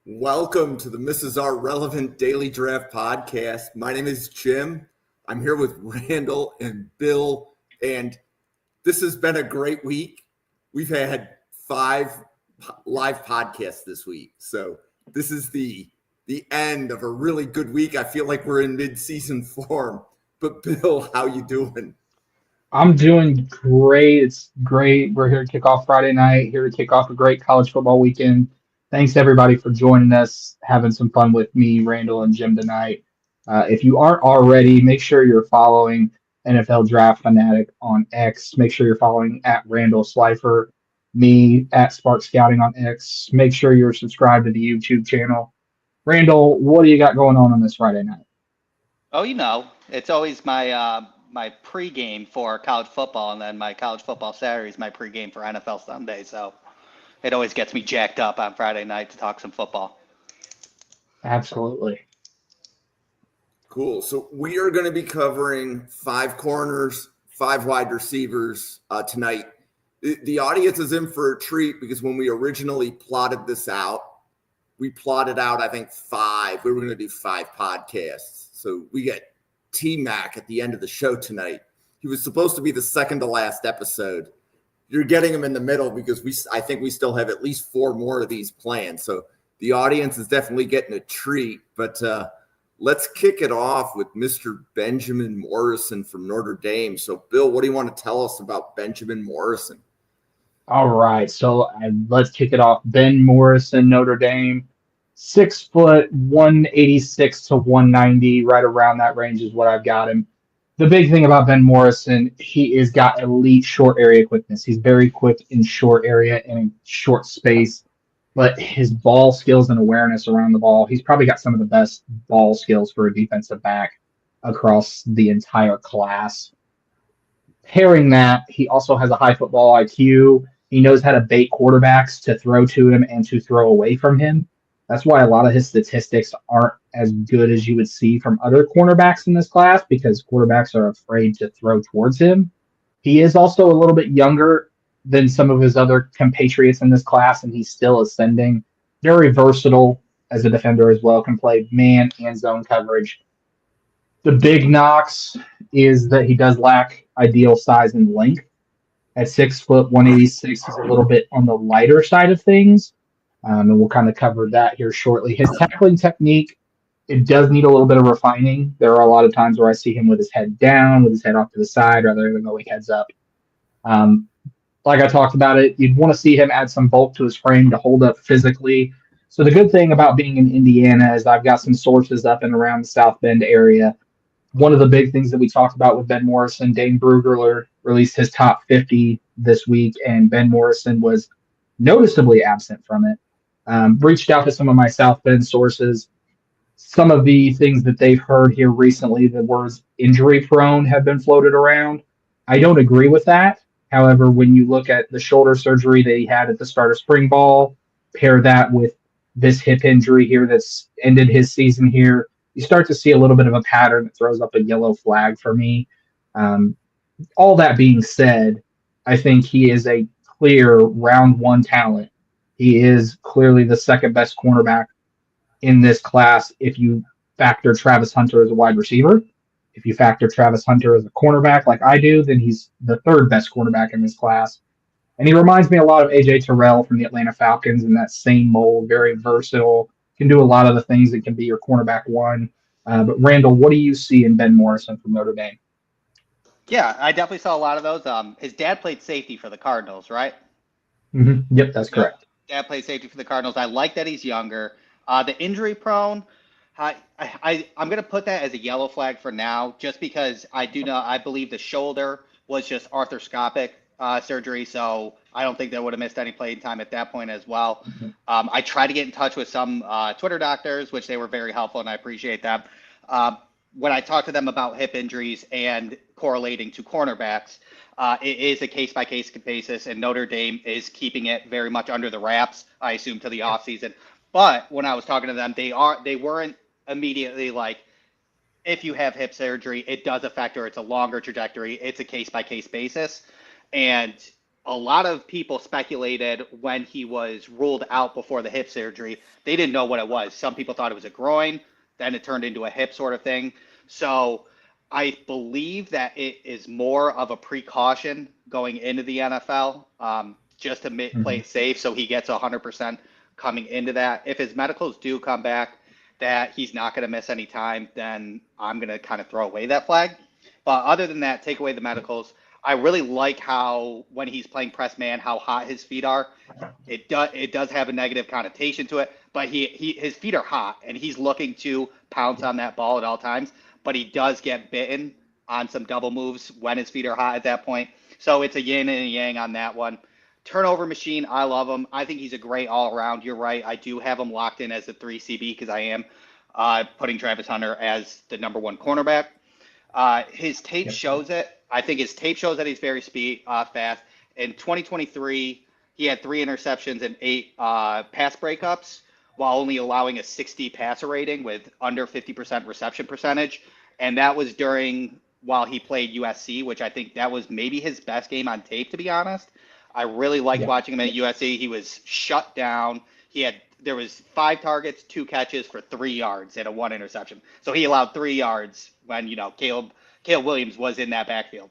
Welcome to the Mrs. R Relevant Daily Draft Podcast. My name is Jim. I'm here with Randall and Bill, and this has been a great week. We've had 5 live podcasts this week, so this is the end of a really good week. I feel like we're in mid-season form. But Bill, how you doing? I'm doing great. It's great. We're here to kick off Friday night, here to kick off a great college football weekend. Thanks, everybody, for joining us, having some fun with me, Randall, and Jim tonight. If you aren't already, make sure you're following NFL Draft Fanatic on X. Make sure you're following at Randall Slifer, me at Spark Scouting on X. Make sure you're subscribed to the YouTube channel. Randall, what do you got going on this Friday night? Oh, it's always my my pregame for college football, and then my college football Saturday is my pregame for NFL Sunday. So it always gets me jacked up on Friday night to talk some football. Absolutely. Cool. So we are going to be covering 5 corners, 5 wide receivers tonight. The audience is in for a treat because when we originally plotted this out, we plotted out, I think, 5. We were going to do 5 podcasts. So we get T-Mac at the end of the show tonight. He was supposed to be the second to last episode. You're getting him in the middle because I think we still have at least 4 more of these planned. So the audience is definitely getting a treat. But let's kick it off with Mr. Benjamin Morrison from Notre Dame. So, Bill, what do you want to tell us about Benjamin Morrison? All right, so let's kick it off. Ben Morrison, Notre Dame, 6 foot, 186 to 190, right around that range is what I've got him. The big thing about Ben Morrison, he has got elite short area quickness. He's very quick in short area and in short space, but his ball skills and awareness around the ball, he's probably got some of the best ball skills for a defensive back across the entire class. Pairing that, he also has a high football IQ. He knows how to bait quarterbacks to throw to him and to throw away from him. That's why a lot of his statistics aren't as good as you would see from other cornerbacks in this class because quarterbacks are afraid to throw towards him. He is also a little bit younger than some of his other compatriots in this class, and he's still ascending. Very versatile as a defender as well, can play man and zone coverage. The big knocks is that he does lack ideal size and length. At 6 foot, 186, he's a little bit on the lighter side of things. And we'll kind of cover that here shortly. His tackling technique, it does need a little bit of refining. There are a lot of times where I see him with his head down, with his head off to the side, rather than going heads up. Like I talked about it, you'd want to see him add some bulk to his frame to hold up physically. So the good thing about being in Indiana is I've got some sources up and around the South Bend area. One of the big things that we talked about with Ben Morrison, Dane Brugler released his top 50 this week, and Ben Morrison was noticeably absent from it. Reached out to some of my South Bend sources. Some of the things that they've heard here recently, the words injury prone have been floated around. I don't agree with that. However, when you look at the shoulder surgery that he had at the start of spring ball, pair that with this hip injury here that's ended his season here, you start to see a little bit of a pattern that throws up a yellow flag for me. All that being said, I think he is a clear round 1 talent. He is clearly the second best cornerback in this class if you factor Travis Hunter as a wide receiver. If you factor Travis Hunter as a cornerback like I do, then he's the 3rd best cornerback in this class. And he reminds me a lot of A.J. Terrell from the Atlanta Falcons in that same mold, very versatile, can do a lot of the things that can be your cornerback one. But Randall, what do you see in Ben Morrison from Notre Dame? Yeah, I definitely saw a lot of those. His dad played safety for the Cardinals, right? Yep, that's correct. Dad played safety for the Cardinals. I like that he's younger. The injury prone, I'm going to put that as a yellow flag for now, just because I believe the shoulder was just arthroscopic surgery, so I don't think they would have missed any playing time at that point as well. I tried to get in touch with some Twitter doctors, which they were very helpful, and I appreciate that. When I talked to them about hip injuries and correlating to cornerbacks, it is a case-by-case basis, and Notre Dame is keeping it very much under the wraps, I assume, to the offseason. But when I was talking to them, they weren't immediately like, if you have hip surgery, it does affect her. It's a longer trajectory. It's a case-by-case basis. And a lot of people speculated when he was ruled out before the hip surgery, they didn't know what it was. Some people thought it was a groin, then it turned into a hip sort of thing. So I believe that it is more of a precaution going into the NFL, just to play it safe, so he gets 100% coming into that. If his medicals do come back that he's not going to miss any time, then I'm going to kind of throw away that flag. But other than that, take away the medicals. I really like how when he's playing press man, how hot his feet are. It does have a negative connotation to it, but his feet are hot, and he's looking to pounce on that ball at all times. But he does get bitten on some double moves when his feet are hot at that point. So it's a yin and a yang on that one. Turnover machine, I love him. I think he's a great all-around. You're right. I do have him locked in as the 3 CB because I am putting Travis Hunter as the number 1 cornerback. His tape shows it. I think his tape shows that he's very fast. In 2023, he had 3 interceptions and 8 pass breakups while only allowing a 60 passer rating with under 50% reception percentage. And that was while he played USC, which I think that was maybe his best game on tape, to be honest. I really liked watching him at USC. He was shut down. There was 5 targets, 2 catches for 3 yards and a 1 interception. So he allowed 3 yards when, Caleb Williams was in that backfield.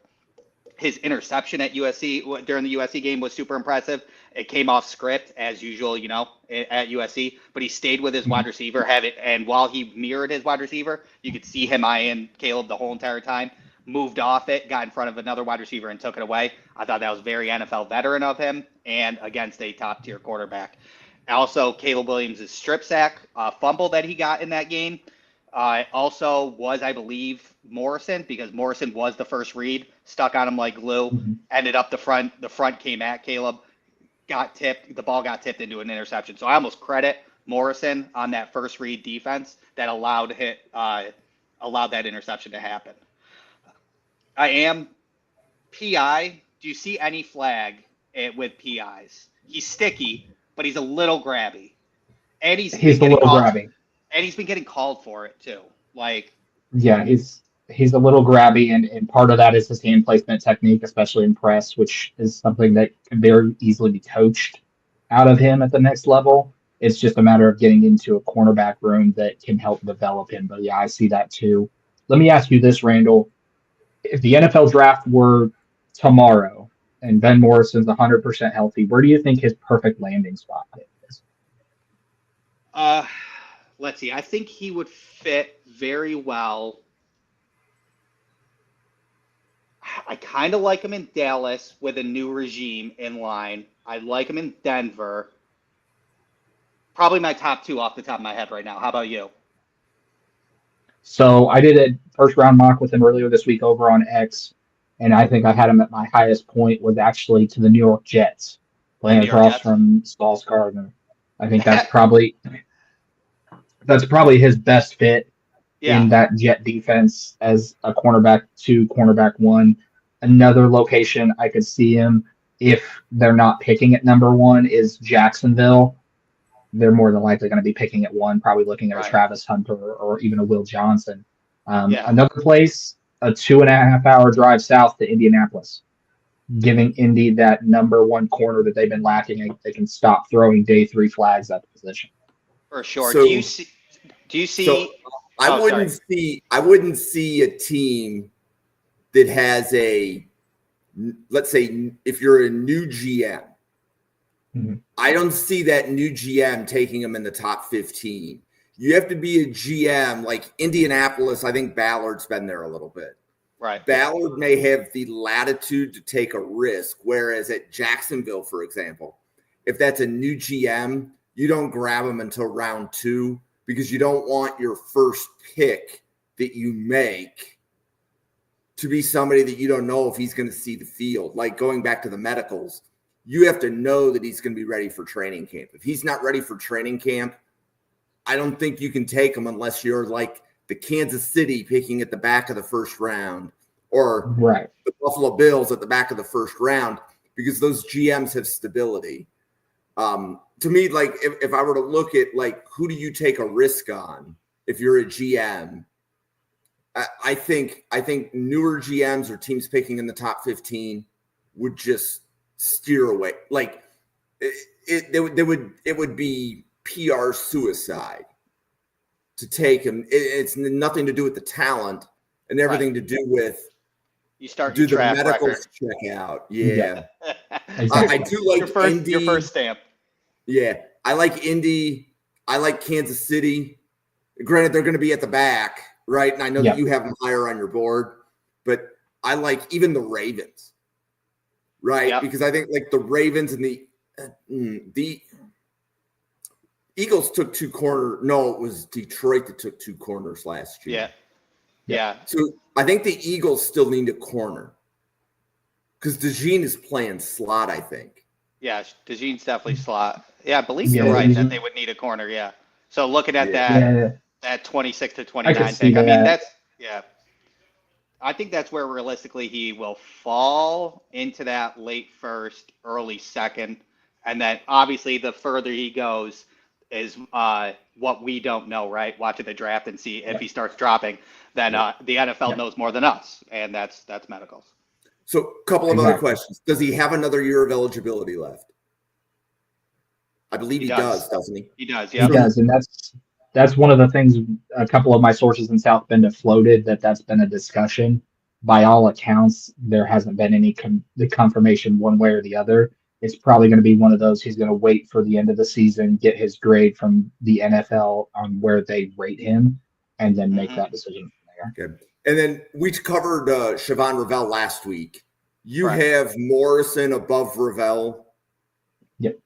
His interception at USC during the USC game was super impressive. It came off script as usual, at USC, but he stayed with his wide receiver, and while he mirrored his wide receiver, you could see him eyeing Caleb the whole entire time. Moved off it, got in front of another wide receiver and took it away. I thought that was very NFL veteran of him and against a top-tier quarterback. Also, Caleb Williams' strip sack fumble that he got in that game also was, I believe, Morrison, because Morrison was the first read, stuck on him like glue, ended up the front. The front came at Caleb, got tipped. The ball got tipped into an interception. So I almost credit Morrison on that first read defense that allowed that interception to happen. I am PI. Do you see any flag with PIs? He's sticky, but he's a little grabby, and he's a little grabby, and he's been getting called for it too. He's a little grabby, and part of that is his hand placement technique, especially in press, which is something that can very easily be coached out of him at the next level. It's just a matter of getting into a cornerback room that can help develop him. But yeah, I see that too. Let me ask you this, Randall. If the NFL draft were tomorrow and Ben Morrison's 100% healthy, where do you think his perfect landing spot is? Let's see. I think he would fit very well. I kind of like him in Dallas with a new regime in line. I like him in Denver. Probably my top 2 off the top of my head right now. How about you? So I did a first-round mock with him earlier this week over on X, and I think I had him at my highest point was actually to the New York Jets, playing across from Sauce Gardner. I think that's probably his best fit in that Jet defense as a cornerback 2, cornerback 1. Another location I could see him if they're not picking at number 1 is Jacksonville. They're more than likely going to be picking at 1, probably looking at a Travis Hunter or even a Will Johnson. Another place, a 2.5-hour drive south to Indianapolis, giving Indy that number 1 corner that they've been lacking. They can stop throwing day 3 flags at the position. For sure. So, do you see? So I wouldn't see a team that has a let's say if you're a new GM, I don't see that new GM taking him in the top 15. You have to be a GM like Indianapolis. I think Ballard's been there a little bit. Right. Ballard may have the latitude to take a risk, whereas at Jacksonville, for example, if that's a new GM, you don't grab him until round 2 because you don't want your first pick that you make to be somebody that you don't know if he's going to see the field. Like going back to the medicals, you have to know that he's going to be ready for training camp. If he's not ready for training camp, I don't think you can take him unless you're like the Kansas City picking at the back of the first round or the Buffalo Bills at the back of the first round, because those GMs have stability. To me, like if I were to look at like, who do you take a risk on if you're a GM? I think newer GMs or teams picking in the top 15 would just steer away. Like it would be PR suicide to take him. It's nothing to do with the talent and everything to do with you start do your the draft medicals record. check out. Yeah. Exactly. I do like your first stamp. Yeah, I like Indy. I like Kansas City. Granted, they're going to be at the back, right? And I know that you have them higher on your board, but I like even the Ravens, right? Yep. Because I think like the Ravens and the Eagles took 2 corners. No, it was Detroit that took 2 corners last year. Yeah. So I think the Eagles still need a corner because DeJean is playing slot, I think. Yeah, DeJean's definitely slot. Yeah, I believe you're right that they would need a corner. Yeah. So looking at that 26 to 29 pick, I mean, I think that's where realistically he will fall into that late first, early second. And then obviously the further he goes is what we don't know, right? Watching the draft and see if he starts dropping, then the NFL knows more than us. And that's medicals. So a couple of other questions. Does he have another year of eligibility left? I believe he does, doesn't he? He does, yeah. He does, and that's one of the things a couple of my sources in South Bend have floated, that's been a discussion. By all accounts, there hasn't been any the confirmation one way or the other. It's probably going to be one of those he's going to wait for the end of the season, get his grade from the NFL on where they rate him, and then make that decision from there. Good. And then we covered Siobhan Ravel last week. You have Morrison above Ravel. Yep.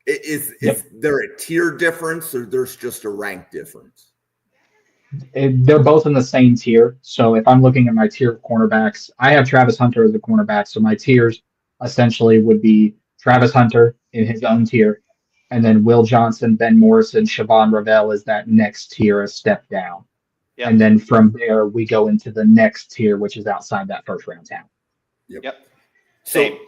Is there a tier difference or there's just a rank difference? They're both in the same tier. So if I'm looking at my tier of cornerbacks, I have Travis Hunter as a cornerback. So my tiers essentially would be Travis Hunter in his own tier, and then Will Johnson, Ben Morrison, Siobhan Ravel is that next tier, a step down. Yep. And then from there, we go into the next tier, which is outside that first round town. Yep. So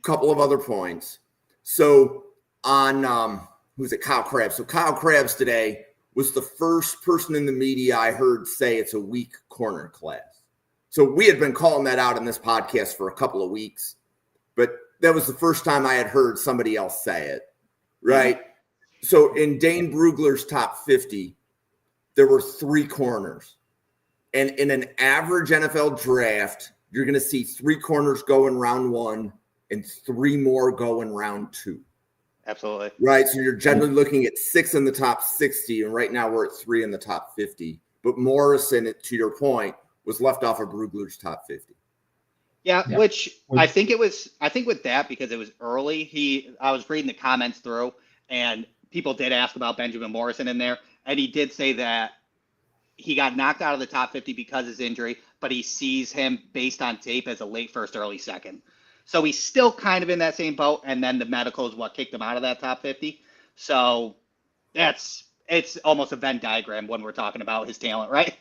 couple of other points. So on who's it? Kyle Krabs. So Kyle Krabs today was the first person in the media I heard say it's a weak corner class. So we had been calling that out in this podcast for a couple of weeks, but that was the first time I had heard somebody else say it, right? Mm-hmm. So in Dane Brugler's top 50, there were 3 corners. And in an average NFL draft, you're going to see 3 corners go in round 1 and 3 more go in round 2. Absolutely. Right. So you're generally looking at 6 in the top 60. And right now we're at 3 in the top 50. But Morrison, to your point, was left off of Brugler's top 50. Yeah, which I think with that, because it was early, I was reading the comments through and people did ask about Benjamin Morrison in there. And he did say that he got knocked out of the top 50 because of his injury, but he sees him based on tape as a late first, early second. So he's still kind of in that same boat. And then the medical is what kicked him out of that top 50. So it's almost a Venn diagram when we're talking about his talent, right?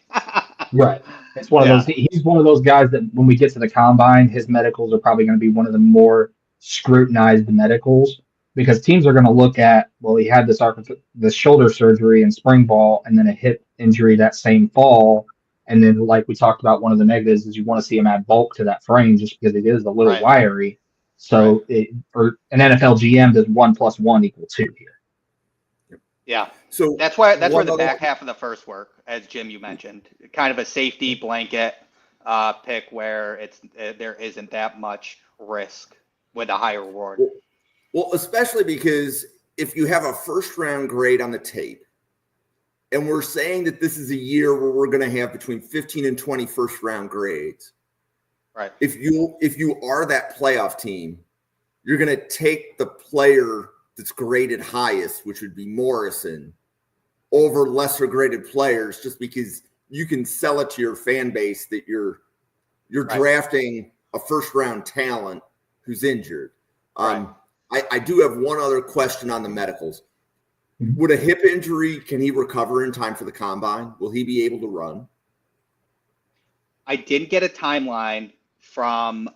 Right. It's one of those. He's one of those guys that when we get to the combine, his medicals are probably going to be one of the more scrutinized medicals, because teams are going to look at, well, he had this shoulder surgery in spring ball and then a hip injury that same fall. And then, like we talked about, one of the negatives is you want to see him add bulk to that frame just because it is a little wiry. So for an NFL GM, does 1 + 1 = 2 here. Yeah. So that's where the back half of the first work, as Jim, you mentioned, kind of a safety blanket. pick where there isn't that much risk with a higher reward. Well, especially because if you have a first-round grade on the tape, and we're saying that this is a year where we're going to have between 15 and 20 first-round grades, right? If you are that playoff team, you're going to take the player that's graded highest, which would be Morrison, over lesser graded players, just because you can sell it to your fan base that you're Right. drafting a first-round talent who's injured. Right. I do have one other question on the medicals. Would a hip injury, can he recover in time for the combine? Will he be able to run? I didn't get a timeline from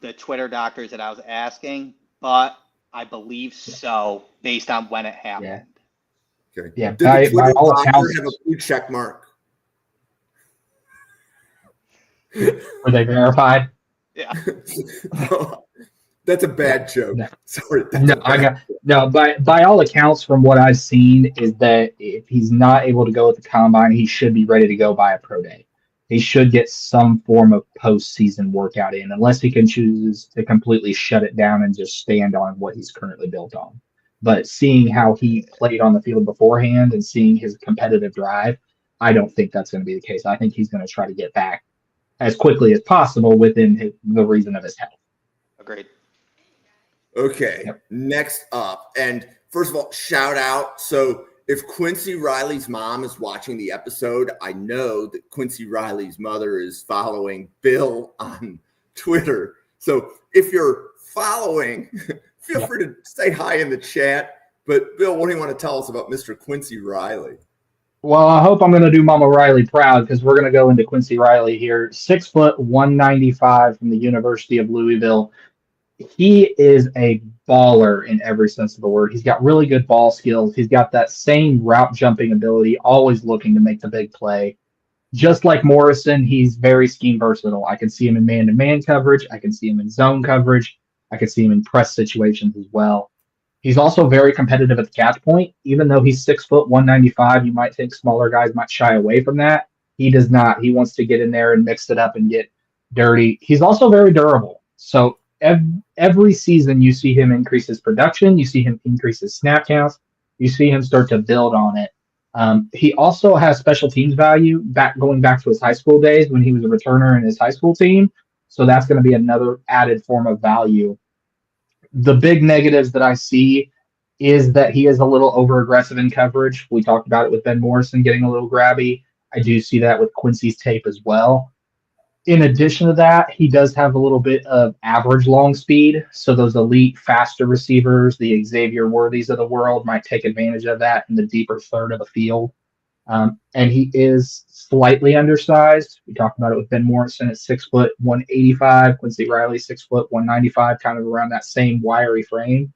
the Twitter doctors that I was asking, but I believe so based on when it happened. Yeah. Okay. Yeah. Did the By Twitter all doctor accounts, have a blue check mark? were they verified? Yeah. No, that's a bad joke. No. Sorry. That's No, a bad joke. no. By all accounts, from what I've seen, is that if he's not able to go with the combine, he should be ready to go by a pro day. He should get some form of postseason workout in, unless he can choose to completely shut it down and just stand on what he's currently built on. But seeing how he played on the field beforehand and seeing his competitive drive, I don't think that's going to be the case. I think he's going to try to get back as quickly as possible within the reason of his health. Agreed. Okay, Yep. Next up, and first of all, shout out. So if Quincy Riley's mom is watching the episode, I know that Quincy Riley's mother is following Bill on Twitter. So if you're following, feel free to say hi in the chat. But Bill, what do you want to tell us about Mr. Quincy Riley? Well, I hope I'm going to do Mama Riley proud, because we're going to go into Quincy Riley here. 6 foot, 195 from the University of Louisville. He is a baller in every sense of the word. He's got really good ball skills. He's got that same route jumping ability, always looking to make the big play. Just like Morrison, he's very scheme versatile. I can see him in man-to-man coverage. I can see him in zone coverage. I can see him in press situations as well. He's also very competitive at the catch point. Even though he's 6 foot, 195, you might think smaller guys might shy away from that. He does not. He wants to get in there and mix it up and get dirty. He's also very durable. So every season you see him increase his production. You see him increase his snap counts. You see him start to build on it. He also has special teams value going back to his high school days when he was a returner in his high school team. So that's going to be another added form of value. The big negatives that I see is that he is a little over aggressive in coverage. We talked about it with Ben Morrison getting a little grabby. I do see that with Quincy's tape as well. In addition to that, he does have a little bit of average long speed. So those elite, faster receivers, the Xavier Worthies of the world, might take advantage of that in the deeper third of the field. And he is slightly undersized. We talked about it with Ben Morrison at 6 foot, 185. Quincy Riley, 6 foot, 195, kind of around that same wiry frame.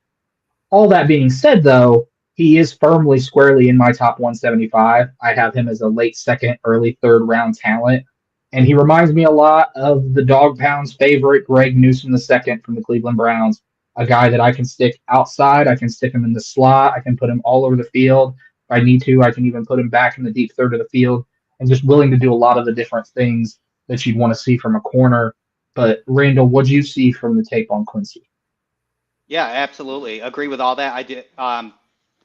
All that being said, though, he is firmly, squarely in my top 175. I have him as a late second, early third round talent. And he reminds me a lot of the Dog Pound's favorite, Greg Newsome II from the Cleveland Browns, a guy that I can stick outside. I can stick him in the slot. I can put him all over the field. If I need to, I can even put him back in the deep third of the field, and just willing to do a lot of the different things that you'd want to see from a corner. But Randall, what do you see from the tape on Quincy? Yeah, absolutely. Agree with all that. I did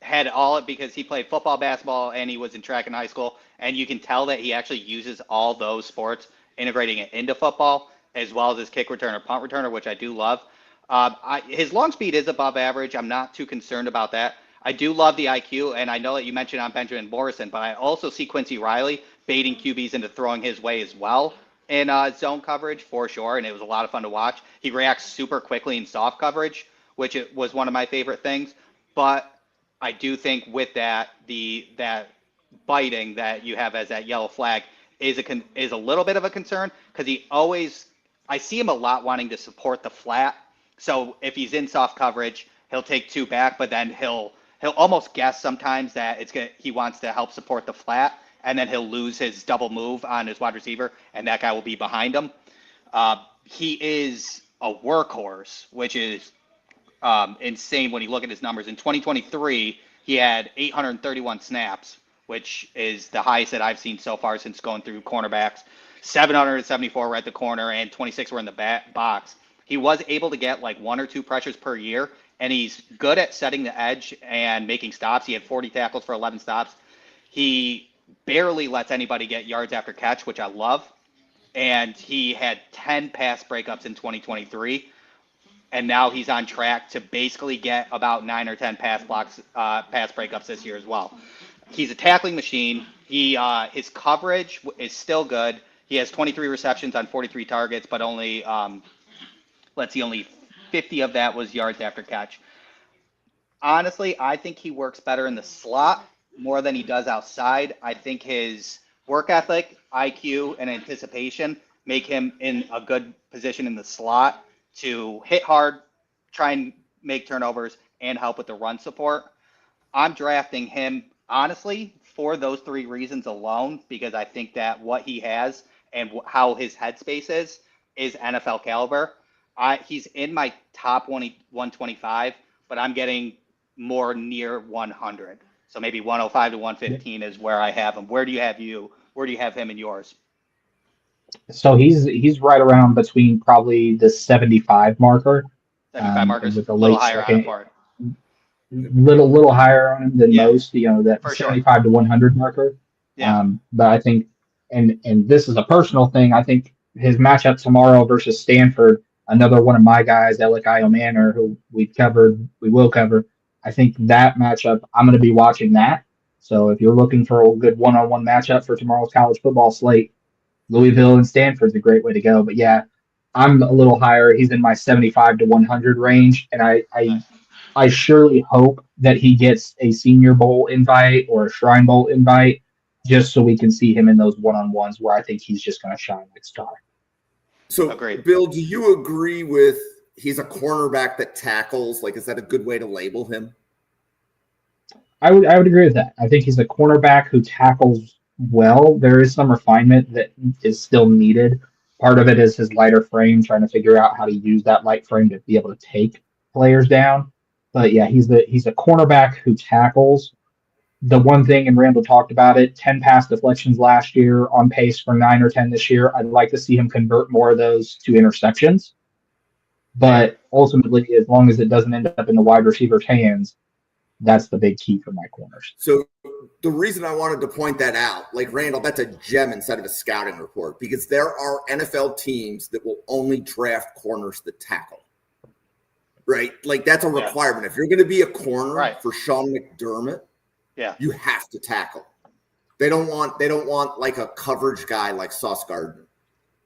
had all it because he played football, basketball, and he was in track in high school. And you can tell that he actually uses all those sports, integrating it into football, as well as his kick returner, punt returner, which I do love. His long speed is above average. I'm not too concerned about that. I do love the IQ, and I know that you mentioned on Benjamin Morrison, but I also see Quincy Riley baiting QBs into throwing his way as well in zone coverage for sure, and it was a lot of fun to watch. He reacts super quickly in soft coverage, which was one of my favorite things. But I do think with that, that biting that you have as that yellow flag is a little bit of a concern, because I see him a lot wanting to support the flat. So if he's in soft coverage, he'll take two back, but then he'll almost guess sometimes that he wants to help support the flat, and then he'll lose his double move on his wide receiver, and that guy will be behind him. He is a workhorse, which is insane when you look at his numbers. In 2023, he had 831 snaps, which is the highest that I've seen so far since going through cornerbacks. 774 were at the corner and 26 were in the box. He was able to get like 1 or 2 pressures per year, and he's good at setting the edge and making stops. He had 40 tackles for 11 stops. He barely lets anybody get yards after catch, which I love. And he had 10 pass breakups in 2023. And now he's on track to basically get about 9 or 10 pass breakups this year as well. He's a tackling machine. His coverage is still good. He has 23 receptions on 43 targets, but only 50 of that was yards after catch. Honestly, I think he works better in the slot more than he does outside. I think his work ethic, IQ, and anticipation make him in a good position in the slot to hit hard, try and make turnovers, and help with the run support. I'm drafting him, honestly, for those 3 reasons alone, because I think that what he has and how his headspace is NFL caliber. He's in my top 125, but I'm getting more near 100. So maybe 105 to 115 is where I have him. Where do you have him in yours? So he's right around between probably the 75 marker. 75 markers, with a little higher on the part. Little higher on him than most, that for 75 to 100 marker. Yeah. But I think, and this is a personal thing, I think his matchup tomorrow versus Stanford, another one of my guys, Elikayo Manor, who we will cover. I think that matchup, I'm going to be watching that. So if you're looking for a good one-on-one matchup for tomorrow's college football slate, Louisville and Stanford's a great way to go. But yeah, I'm a little higher. He's in my 75 to 100 range, and I surely hope that he gets a Senior Bowl invite or a Shrine Bowl invite, just so we can see him in those one-on-ones where I think he's just going to shine like a star. So, Agreed. Bill, do you agree with he's a cornerback that tackles? Like, is that a good way to label him? I would agree with that. I think he's a cornerback who tackles well. There is some refinement that is still needed. Part of it is his lighter frame, trying to figure out how to use that light frame to be able to take players down. But yeah, he's a cornerback who tackles. The one thing, and Randall talked about it, 10 pass deflections last year, on pace for 9 or 10 this year. I'd like to see him convert more of those to interceptions. But ultimately, as long as it doesn't end up in the wide receiver's hands, that's the big key for my corners. So the reason I wanted to point that out, like Randall, that's a gem inside of a scouting report, because there are NFL teams that will only draft corners that tackle. Right? Like that's a requirement. Yeah. If you're going to be a corner for Sean McDermott, you have to tackle. They don't want like a coverage guy like Sauce Gardner.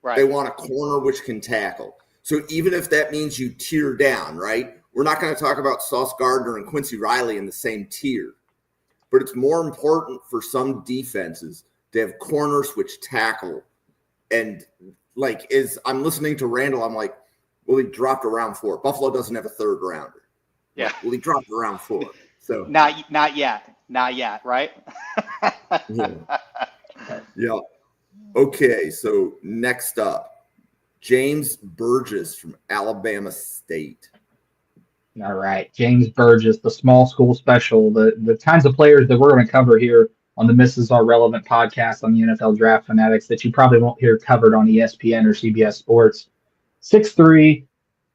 Right. They want a corner which can tackle. So even if that means you tier down, right? We're not going to talk about Sauce Gardner and Quincy Riley in the same tier. But it's more important for some defenses to have corners which tackle. And like I'm listening to Randall, I'm like, well, he dropped a round 4. Buffalo doesn't have a 3rd rounder. Yeah. Well, he dropped a round 4. So not yet, right? Yeah. Okay, so next up, James Burgess from Alabama State. All right, James Burgess, the small school special, the kinds of players that we're going to cover here on the Mrs. Are Relevant podcast on the NFL Draft Fanatics that you probably won't hear covered on ESPN or CBS Sports. 6'3",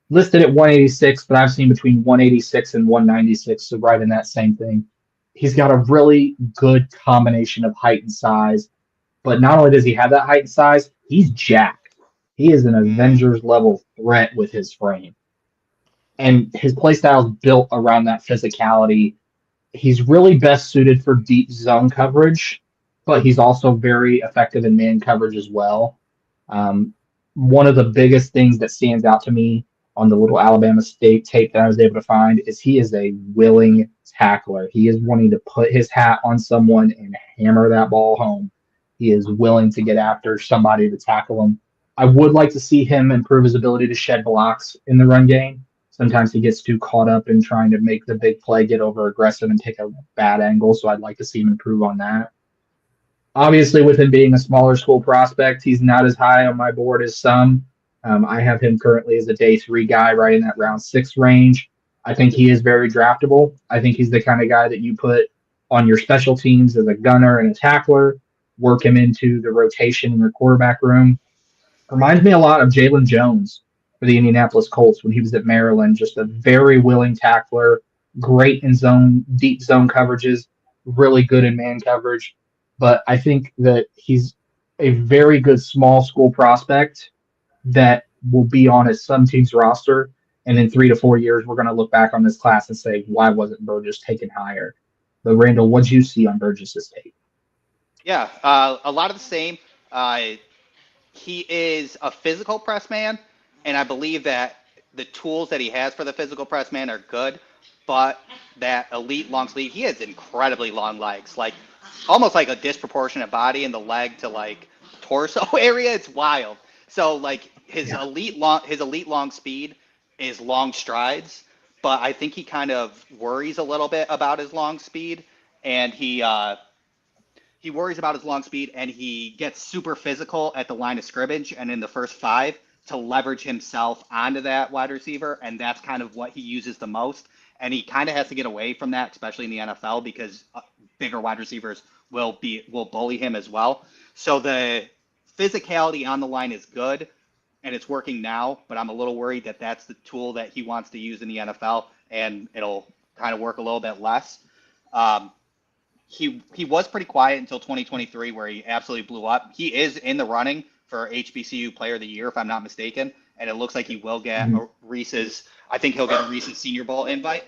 listed at 186, but I've seen between 186 and 196, so right in that same thing. He's got a really good combination of height and size, but not only does he have that height and size, he's jacked. He is an Avengers-level threat with his frame. And his play style is built around that physicality. He's really best suited for deep zone coverage, but he's also very effective in man coverage as well. One of the biggest things that stands out to me on the little Alabama State tape that I was able to find is he is a willing tackler. He is wanting to put his hat on someone and hammer that ball home. He is willing to get after somebody to tackle him. I would like to see him improve his ability to shed blocks in the run game. Sometimes he gets too caught up in trying to make the big play, get over aggressive, and take a bad angle. So I'd like to see him improve on that. Obviously, with him being a smaller school prospect, he's not as high on my board as some. I have him currently as a day 3 guy right in that round 6 range. I think he is very draftable. I think he's the kind of guy that you put on your special teams as a gunner and a tackler. work him into the rotation in your quarterback room. Reminds me a lot of Jalen Jones for the Indianapolis Colts when he was at Maryland. Just a very willing tackler, great in deep zone coverages, really good in man coverage. But I think that he's a very good small school prospect that will be on some team's roster. And in 3 to 4 years, we're going to look back on this class and say, why wasn't Burgess taken higher? But Randall, what did you see on Burgess's tape? Yeah, a lot of the same. He is a physical press man, and I believe that the tools that he has for the physical press man are good, but that elite long sleeve, he has incredibly long legs, like almost like a disproportionate body in the leg to like torso area. It's wild. So like his elite long speed is long strides, but I think he kind of worries a little bit about his long speed, and he worries about his long speed, and he gets super physical at the line of scrimmage and in the first 5 to leverage himself onto that wide receiver, and that's kind of what he uses the most. And he kind of has to get away from that, especially in the NFL, because bigger wide receivers will bully him as well. So the physicality on the line is good, and it's working now, but I'm a little worried that that's the tool that he wants to use in the NFL, and it'll kind of work a little bit less. He was pretty quiet until 2023, where he absolutely blew up. He is in the running for HBCU Player of the Year, if I'm not mistaken, and it looks like he will get Reese's. I think he'll get a Reese's Senior Bowl invite.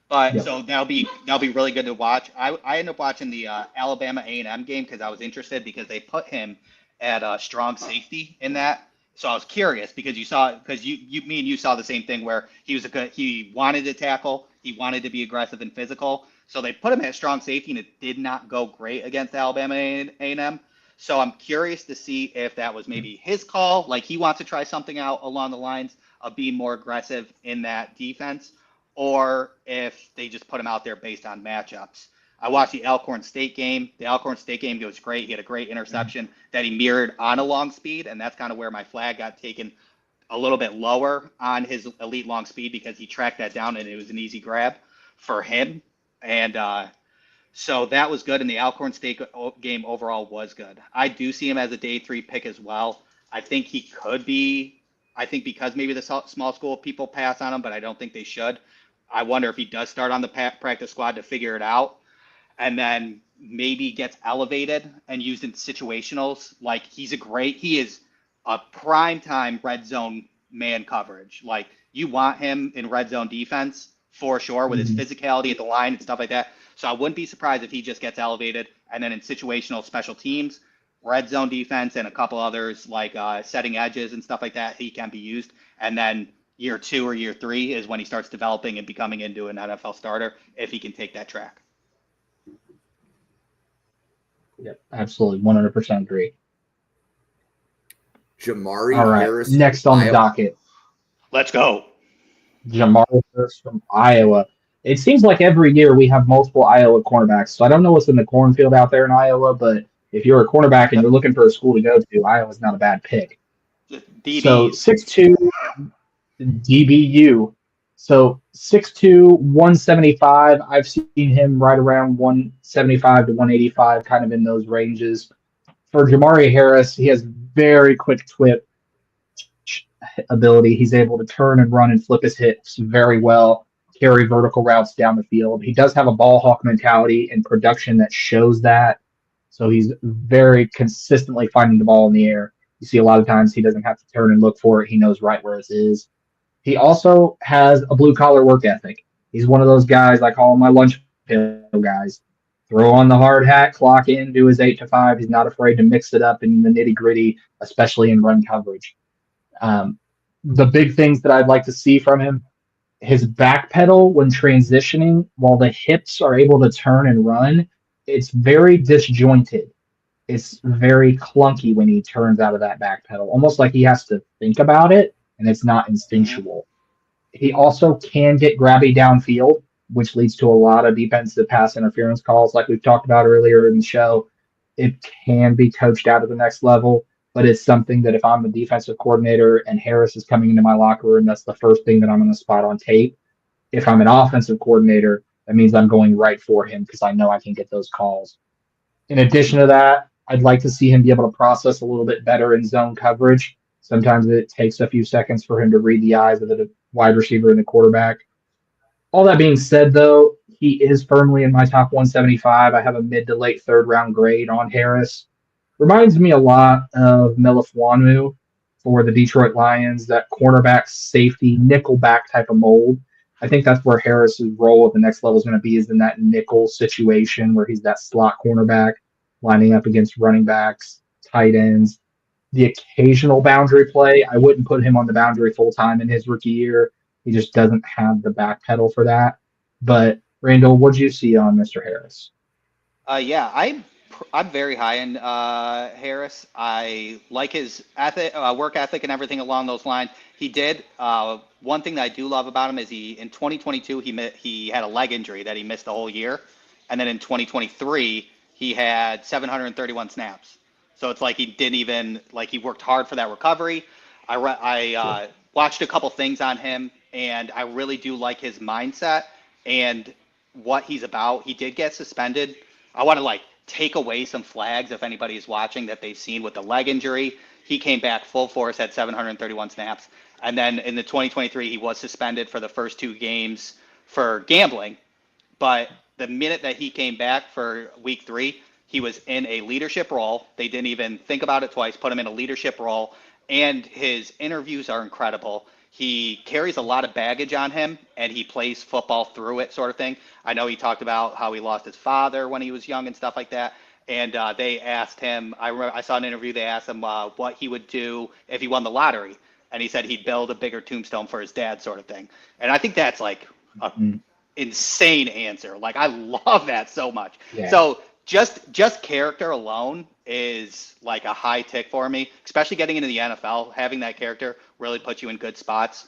But so that'll be really good to watch. I ended up watching the Alabama A&M game because I was interested, because they put him at strong safety in that. So I was curious because you me and you saw the same thing where he wanted to tackle, he wanted to be aggressive and physical. So they put him at strong safety, and it did not go great against Alabama A&M. So I'm curious to see if that was maybe his call, like he wants to try something out along the lines of being more aggressive in that defense, or if they just put him out there based on matchups. I watched the Alcorn State game. The Alcorn State game was great. He had a great interception that he mirrored on a long speed, and that's kind of where my flag got taken a little bit lower on his elite long speed, because he tracked that down and it was an easy grab for him. And so that was good, and the Alcorn State game overall was good. I do see him as a day 3 pick as well. I think he could be, because maybe the small school people pass on him, but I don't think they should. I wonder if he does start on the practice squad to figure it out, and then maybe gets elevated and used in situationals. Like he is a prime time red zone man coverage. Like you want him in red zone defense for sure, with his physicality at the line and stuff like that. So I wouldn't be surprised if he just gets elevated, and then in situational special teams, red zone defense, and a couple others like setting edges and stuff like that, he can be used. And then year 2 or year 3 is when he starts developing and becoming into an NFL starter, if he can take that track. Yep, absolutely, 100% agree. Jermari Harris. Next on the docket. Let's go. Jermari Harris from Iowa. It seems like every year we have multiple Iowa cornerbacks. So I don't know what's in the cornfield out there in Iowa, but if you're a cornerback and you're looking for a school to go to, Iowa's not a bad pick. DBs. So 6'2", DBU. So 6'2", 175. I've seen him right around 175 to 185, kind of in those ranges. For Jermari Harris, he has very quick twitch ability. He's able to turn and run and flip his hips very well, carry vertical routes down the field. He does have a ball hawk mentality and production that shows that. So he's very consistently finding the ball in the air. You see a lot of times he doesn't have to turn and look for it. He knows right where it is. He also has a blue-collar work ethic. He's one of those guys, I call him my lunch pail guys. Throw on the hard hat, clock in, do his 8 to 5. He's not afraid to mix it up in the nitty-gritty, especially in run coverage. The big things that I'd like to see from him, his back pedal when transitioning, while the hips are able to turn and run, it's very disjointed. It's very clunky when he turns out of that back pedal, almost like he has to think about it, and it's not instinctual. He also can get grabby downfield, which leads to a lot of defensive pass interference calls, like we've talked about earlier in the show. It can be coached out at the next level, but it's something that if I'm the defensive coordinator and Harris is coming into my locker room, that's the first thing that I'm going to spot on tape. If I'm an offensive coordinator, that means I'm going right for him because I know I can get those calls. In addition to that, I'd like to see him be able to process a little bit better in zone coverage. Sometimes it takes a few seconds for him to read the eyes of the wide receiver and the quarterback. All that being said, though, he is firmly in my top 175. I have a mid to late third round grade on Harris. Reminds me a lot of Melifuanu for the Detroit Lions, that cornerback, safety, nickelback type of mold. I think that's where Harris's role at the next level is going to be, is in that nickel situation where he's that slot cornerback lining up against running backs, tight ends, the occasional boundary play. I wouldn't put him on the boundary full time in his rookie year. He just doesn't have the back pedal for that. But Randall, what do you see on Mr. Harris? Yeah, I'm very high in Harris. I like his work ethic and everything along those lines. He did one thing that I do love about him is in 2022 he had a leg injury that he missed the whole year, and then in 2023 he had 731 snaps. So it's like he didn't even he worked hard for that recovery. I watched a couple things on him, and I really do like his mindset and what he's about. He did get suspended. I want to take away some flags if anybody is watching that they've seen with the leg injury. He came back full force, had 731 snaps. And then in the 2023, he was suspended for the first 2 games for gambling. But the minute that he came back for week 3, he was in a leadership role. They didn't even think about it twice, put him in a leadership role. And his interviews are incredible. He carries a lot of baggage on him, and he plays football through it, sort of thing. I know he talked about how he lost his father when he was young and stuff like that. And they asked him, I saw an interview, they asked him what he would do if he won the lottery. And he said he'd build a bigger tombstone for his dad, sort of thing. And I think that's an insane answer. I love that so much. Yeah. So just character alone is a high tick for me, especially getting into the NFL. Having that character really puts you in good spots.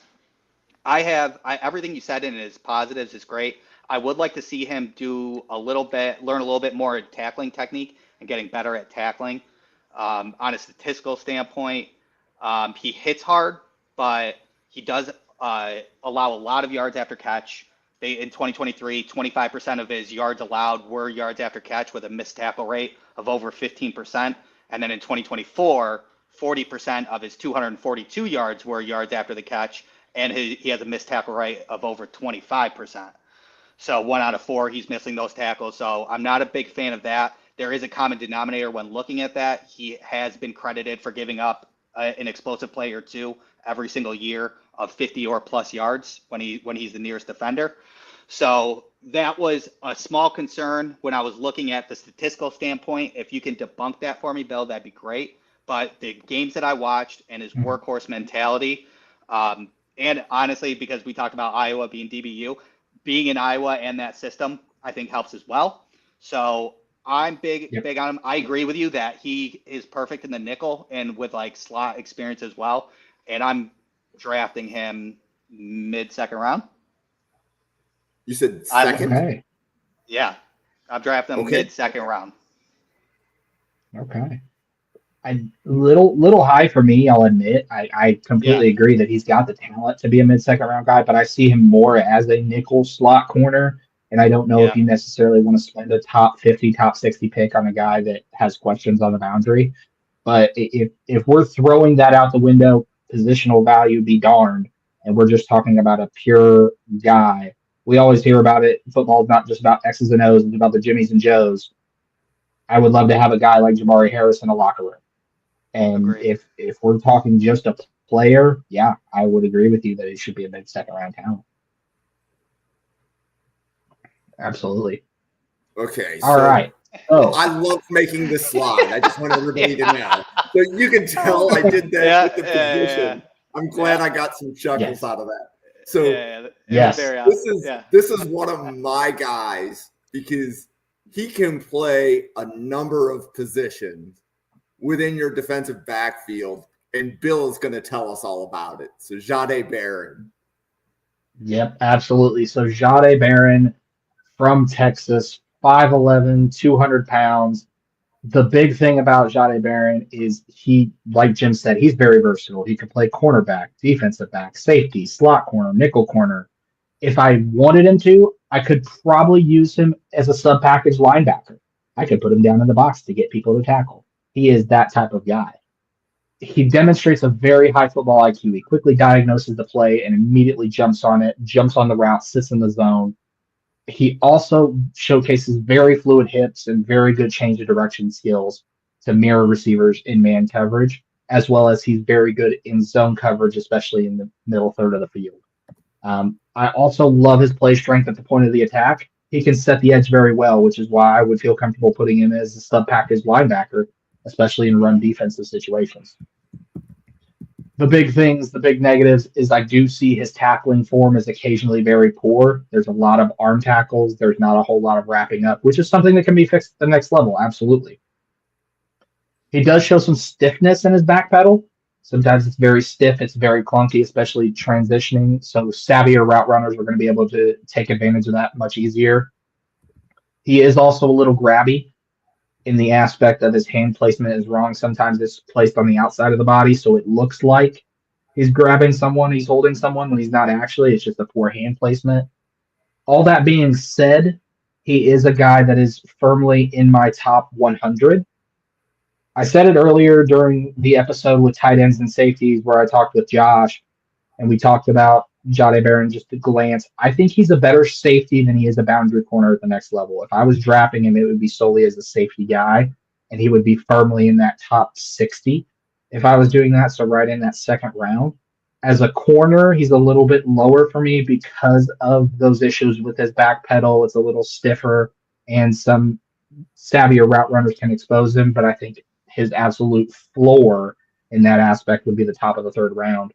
Everything you said in his positives is great. I would like to see him learn a little bit more tackling technique and getting better at tackling. On a statistical standpoint, he hits hard, but he does allow a lot of yards after catch. In 2023, 25% of his yards allowed were yards after catch with a missed tackle rate of over 15%. And then in 2024, 40% of his 242 yards were yards after the catch, and he has a missed tackle rate of over 25%. So 1 out of 4, he's missing those tackles. So I'm not a big fan of that. There is a common denominator when looking at that. He has been credited for giving up an explosive play or 2 every single year of 50 or plus yards when he's the nearest defender. So that was a small concern when I was looking at the statistical standpoint. If you can debunk that for me, Bill, that'd be great. But the games that I watched and his workhorse mentality, and honestly, because we talked about Iowa being DBU, being in Iowa and that system, I think helps as well. So I'm big on him. I agree with you that he is perfect in the nickel and with slot experience as well. And I'm drafting him mid-second round. You said second? Okay. Yeah. I'm drafting him mid-second round. Okay. A little high for me, I'll admit. I completely agree that he's got the talent to be a mid-second round guy, but I see him more as a nickel slot corner. And I don't know if you necessarily want to spend a top 50, top 60 pick on a guy that has questions on the boundary. But if we're throwing that out the window, positional value be darned, and we're just talking about a pure guy. We always hear about it. Football is not just about X's and O's, it's about the Jimmies and Joes. I would love to have a guy like Jermari Harris in a locker room. And if we're talking just a player, yeah, I would agree with you that he should be a mid-second round talent. Absolutely. Okay. All right. Oh, I love making this slide. I just want everybody to know. So you can tell I did that with the position. I'm glad I got some chuckles out of that. So this is one of my guys because he can play a number of positions within your defensive backfield, and Bill is going to tell us all about it. So Jahdae Barron. Yep, absolutely. So Jahdae Barron from Texas, 5'11", 200 pounds. The big thing about Jahdae Barron is he, like Jim said, he's very versatile. He can play cornerback, defensive back, safety, slot corner, nickel corner. If I wanted him to, I could probably use him as a sub-package linebacker. I could put him down in the box to get people to tackle. He is that type of guy. He demonstrates a very high football IQ. He quickly diagnoses the play and immediately jumps on it, jumps on the route, sits in the zone. He also showcases very fluid hips and very good change of direction skills to mirror receivers in man coverage, as well as he's very good in zone coverage, especially in the middle third of the field. I also love his play strength at the point of the attack. He can set the edge very well, which is why I would feel comfortable putting him as a sub package linebacker, especially in run defensive situations. The big things, the big negatives is I do see his tackling form is occasionally very poor. There's a lot of arm tackles. There's not a whole lot of wrapping up, which is something that can be fixed at the next level. Absolutely. He does show some stiffness in his back pedal. Sometimes it's very stiff. It's very clunky, especially transitioning. So savvier route runners are going to be able to take advantage of that much easier. He is also a little grabby in the aspect of his hand placement is wrong. Sometimes it's placed on the outside of the body, so it looks like he's grabbing someone, he's holding someone when he's not actually. It's just a poor hand placement. All that being said, he is a guy that is firmly in my top 100. I said it earlier during the episode with tight ends and safeties where I talked with Josh, and we talked about Jahdae Barron just a glance. I think he's a better safety than he is a boundary corner at the next level. If I was drafting him, it would be solely as a safety guy, and he would be firmly in that top 60 if I was doing that, so right in that second round. As a corner, he's a little bit lower for me because of those issues with his back pedal. It's a little stiffer, and some savvier route runners can expose him, but I think his absolute floor in that aspect would be the top of the third round.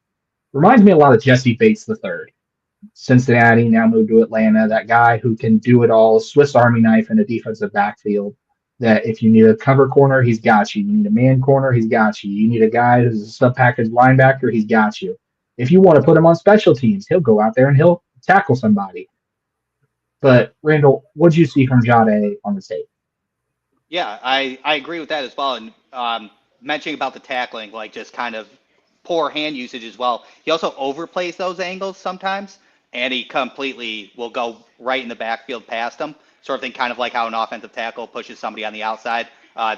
Reminds me a lot of Jesse Bates III. Cincinnati, now moved to Atlanta. That guy who can do it all, Swiss Army knife in a defensive backfield. That if you need a cover corner, he's got you. You need a man corner, he's got you. You need a guy who's a sub-package linebacker, he's got you. If you want to put him on special teams, he'll go out there and he'll tackle somebody. But, Randall, what did you see from Jahdae on the tape? Yeah, I agree with that as well. And mentioning about the tackling, like just kind of poor hand usage as well. He also overplays those angles sometimes, and he completely will go right in the backfield past them. Sort of thing, kind of like how an offensive tackle pushes somebody on the outside,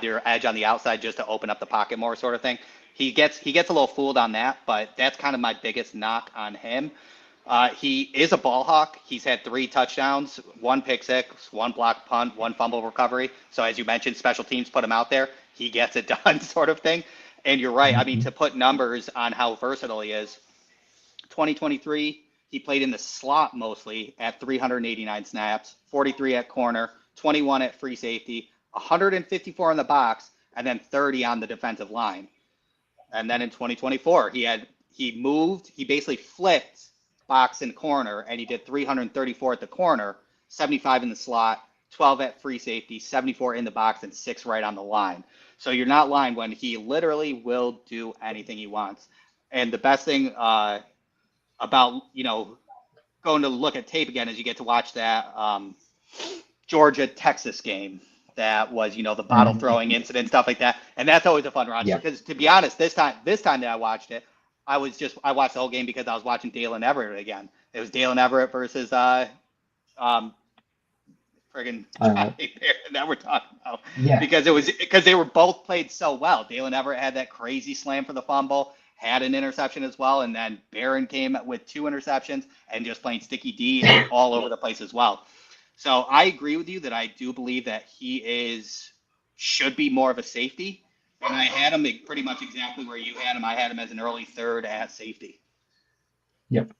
their edge on the outside just to open up the pocket more, sort of thing. He gets a little fooled on that, but that's kind of my biggest knock on him. He is a ball hawk. He's had 3 touchdowns, 1 pick six, 1 block punt, 1 fumble recovery. So as you mentioned, special teams put him out there. He gets it done, sort of thing. And you're right. I mean, to put numbers on how versatile he is, 2023, he played in the slot mostly at 389 snaps, 43 at corner, 21 at free safety, 154 in the box, and then 30 on the defensive line. And then in 2024, he basically flipped box and corner, and he did 334 at the corner, 75 in the slot, 12 at free safety, 74 in the box, and 6 right on the line. So you're not lying when he literally will do anything he wants. And the best thing about, going to look at tape again is you get to watch that Georgia-Texas game that was, the bottle throwing incident, stuff like that. And that's always a fun watch. Because to be honest, this time that I watched it, I watched the whole game because I was watching Dalen Everett again. It was Dalen Everett versus friggin' Jahdae Barron that we're talking about. Yeah. Because they were both played so well. Dalen Everett had that crazy slam for the fumble, had an interception as well, and then Barron came with 2 interceptions and just playing sticky D all over the place as well. So I agree with you that I do believe that he should be more of a safety. And I had him pretty much exactly where you had him. I had him as an early third at safety. Yep.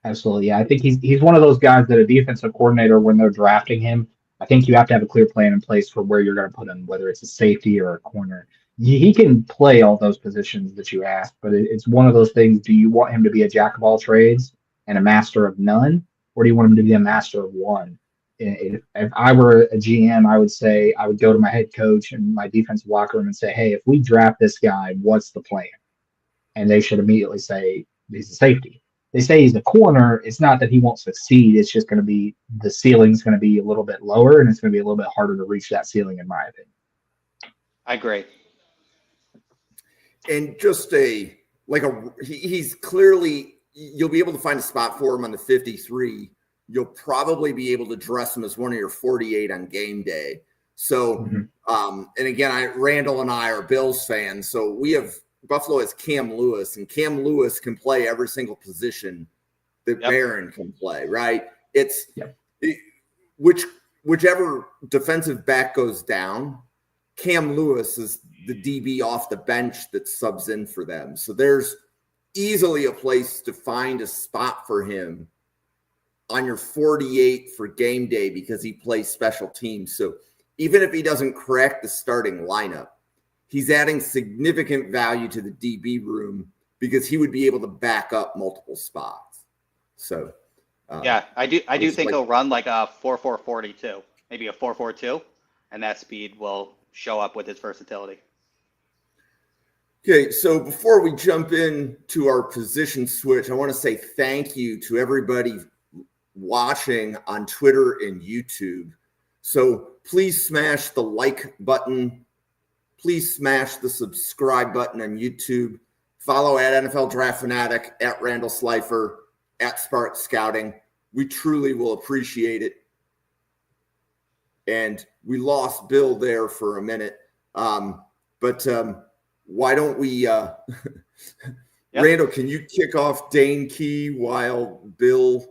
Absolutely. Yeah, I think he's one of those guys that a defensive coordinator, when they're drafting him, I think you have to have a clear plan in place for where you're going to put him, whether it's a safety or a corner. He can play all those positions that you asked, but it's one of those things. Do you want him to be a jack of all trades and a master of none, or do you want him to be a master of one? If I were a GM, I would say I would go to my head coach and my defensive locker room and say, hey, if we draft this guy, what's the plan? And they should immediately say he's a safety. They say he's a corner. It's not that he won't succeed. It's just going to be the ceiling's going to be a little bit lower, and it's going to be a little bit harder to reach that ceiling, in my opinion. I agree. And just he's clearly, you'll be able to find a spot for him on the 53. You'll probably be able to dress him as one of your 48 on game day. So, and again, Randall and I are Bills fans. So Buffalo has Cam Lewis, and Cam Lewis can play every single position that Barron can play, right? Whichever defensive back goes down, Cam Lewis is the DB off the bench that subs in for them. So there's easily a place to find a spot for him on your 48 for game day because he plays special teams. So even if he doesn't crack the starting lineup, he's adding significant value to the DB room because he would be able to back up multiple spots. So I do think he'll run like a 4.440 too, maybe a 4.42, and that speed will show up with his versatility. Okay, so before we jump into our position switch, I want to say thank you to everybody watching on Twitter and YouTube. So please smash the like button. Please smash the subscribe button on YouTube. Follow at NFL Draft Fanatic, at Randall Slifer, at Spark Scouting. We truly will appreciate it. And we lost Bill there for a minute. But why don't we, Randall, can you kick off Dane Key while Bill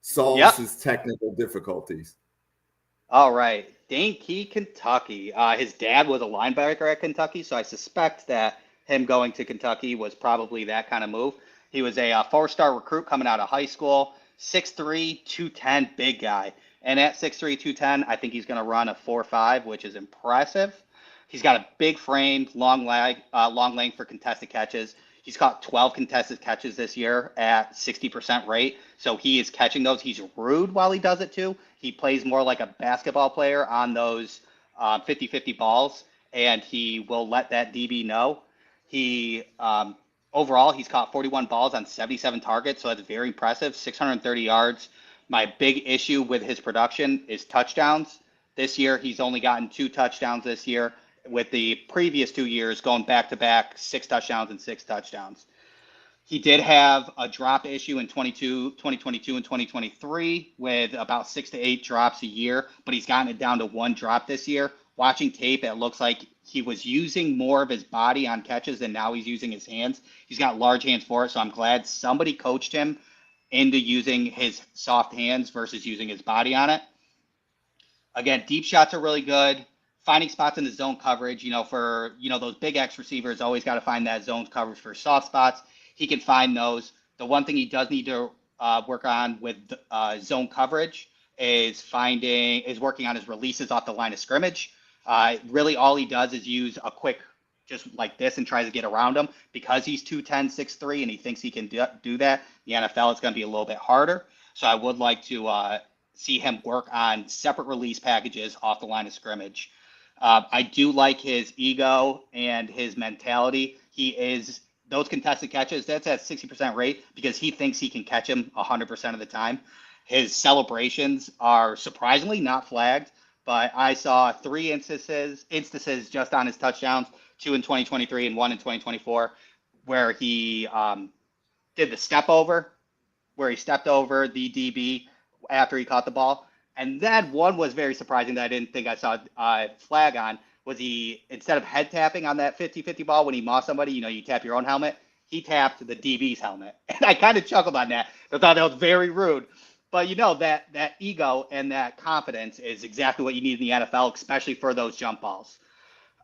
solves his technical difficulties? All right. Dane Key, Kentucky. His dad was a linebacker at Kentucky, so I suspect that him going to Kentucky was probably that kind of move. He was a four-star recruit coming out of high school, 6'3", 210, big guy. And at 6'3", 210, I think he's going to run a 4.5, which is impressive. He's got a big frame, long length for contested catches. He's caught 12 contested catches this year at 60% rate. So he is catching those. He's rude while he does it too. He plays more like a basketball player on those 50-50 balls, and he will let that DB know. He overall, he's caught 41 balls on 77 targets, so that's very impressive, 630 yards. My big issue with his production is touchdowns. This year, he's only gotten 2 touchdowns this year, with the previous 2 years going back-to-back 6 touchdowns and 6 touchdowns. He did have a drop issue in 2022 and 2023 with about 6 to 8 drops a year, but he's gotten it down to 1 drop this year. Watching tape, it looks like he was using more of his body on catches than now he's using his hands. He's got large hands for it, so I'm glad somebody coached him into using his soft hands versus using his body on it. Again, deep shots are really good. Finding spots in the zone coverage, for, those big X receivers always got to find that zone coverage for soft spots. He can find those. The one thing he does need to work on with zone coverage is working on his releases off the line of scrimmage. Really all he does is use a quick, just like this, and tries to get around him. Because he's 210, 6'3", and he thinks he can do that, the NFL is going to be a little bit harder. So I would like to see him work on separate release packages off the line of scrimmage. I do like his ego and his mentality. Those contested catches, that's at 60% rate because he thinks he can catch him 100% of the time. His celebrations are surprisingly not flagged, but I saw 3 instances just on his touchdowns, 2 in 2023 and 1 in 2024, where he did the step over, where he stepped over the DB after he caught the ball. And then one was very surprising that I didn't think I saw a flag on, was he, instead of head tapping on that 50-50 ball when he mossed somebody, you tap your own helmet, he tapped the DB's helmet. And I kind of chuckled on that. I thought that was very rude. But that ego and that confidence is exactly what you need in the NFL, especially for those jump balls.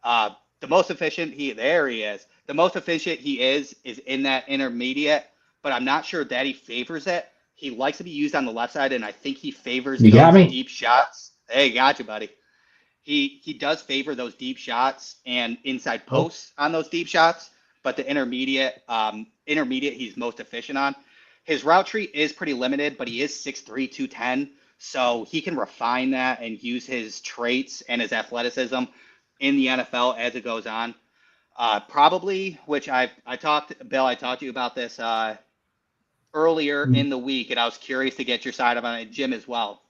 The most efficient there he is. The most efficient he is in that intermediate, but I'm not sure that he favors it. He likes to be used on the left side, and I think he favors those deep shots. Hey, got you, buddy. He does favor those deep shots and inside posts on those deep shots, but the intermediate he's most efficient on. His route tree is pretty limited, but he is 6'3", 210, so he can refine that and use his traits and his athleticism in the NFL as it goes on. Probably, which I talked to you about this earlier in the week, and I was curious to get your side on it, Jim, as well.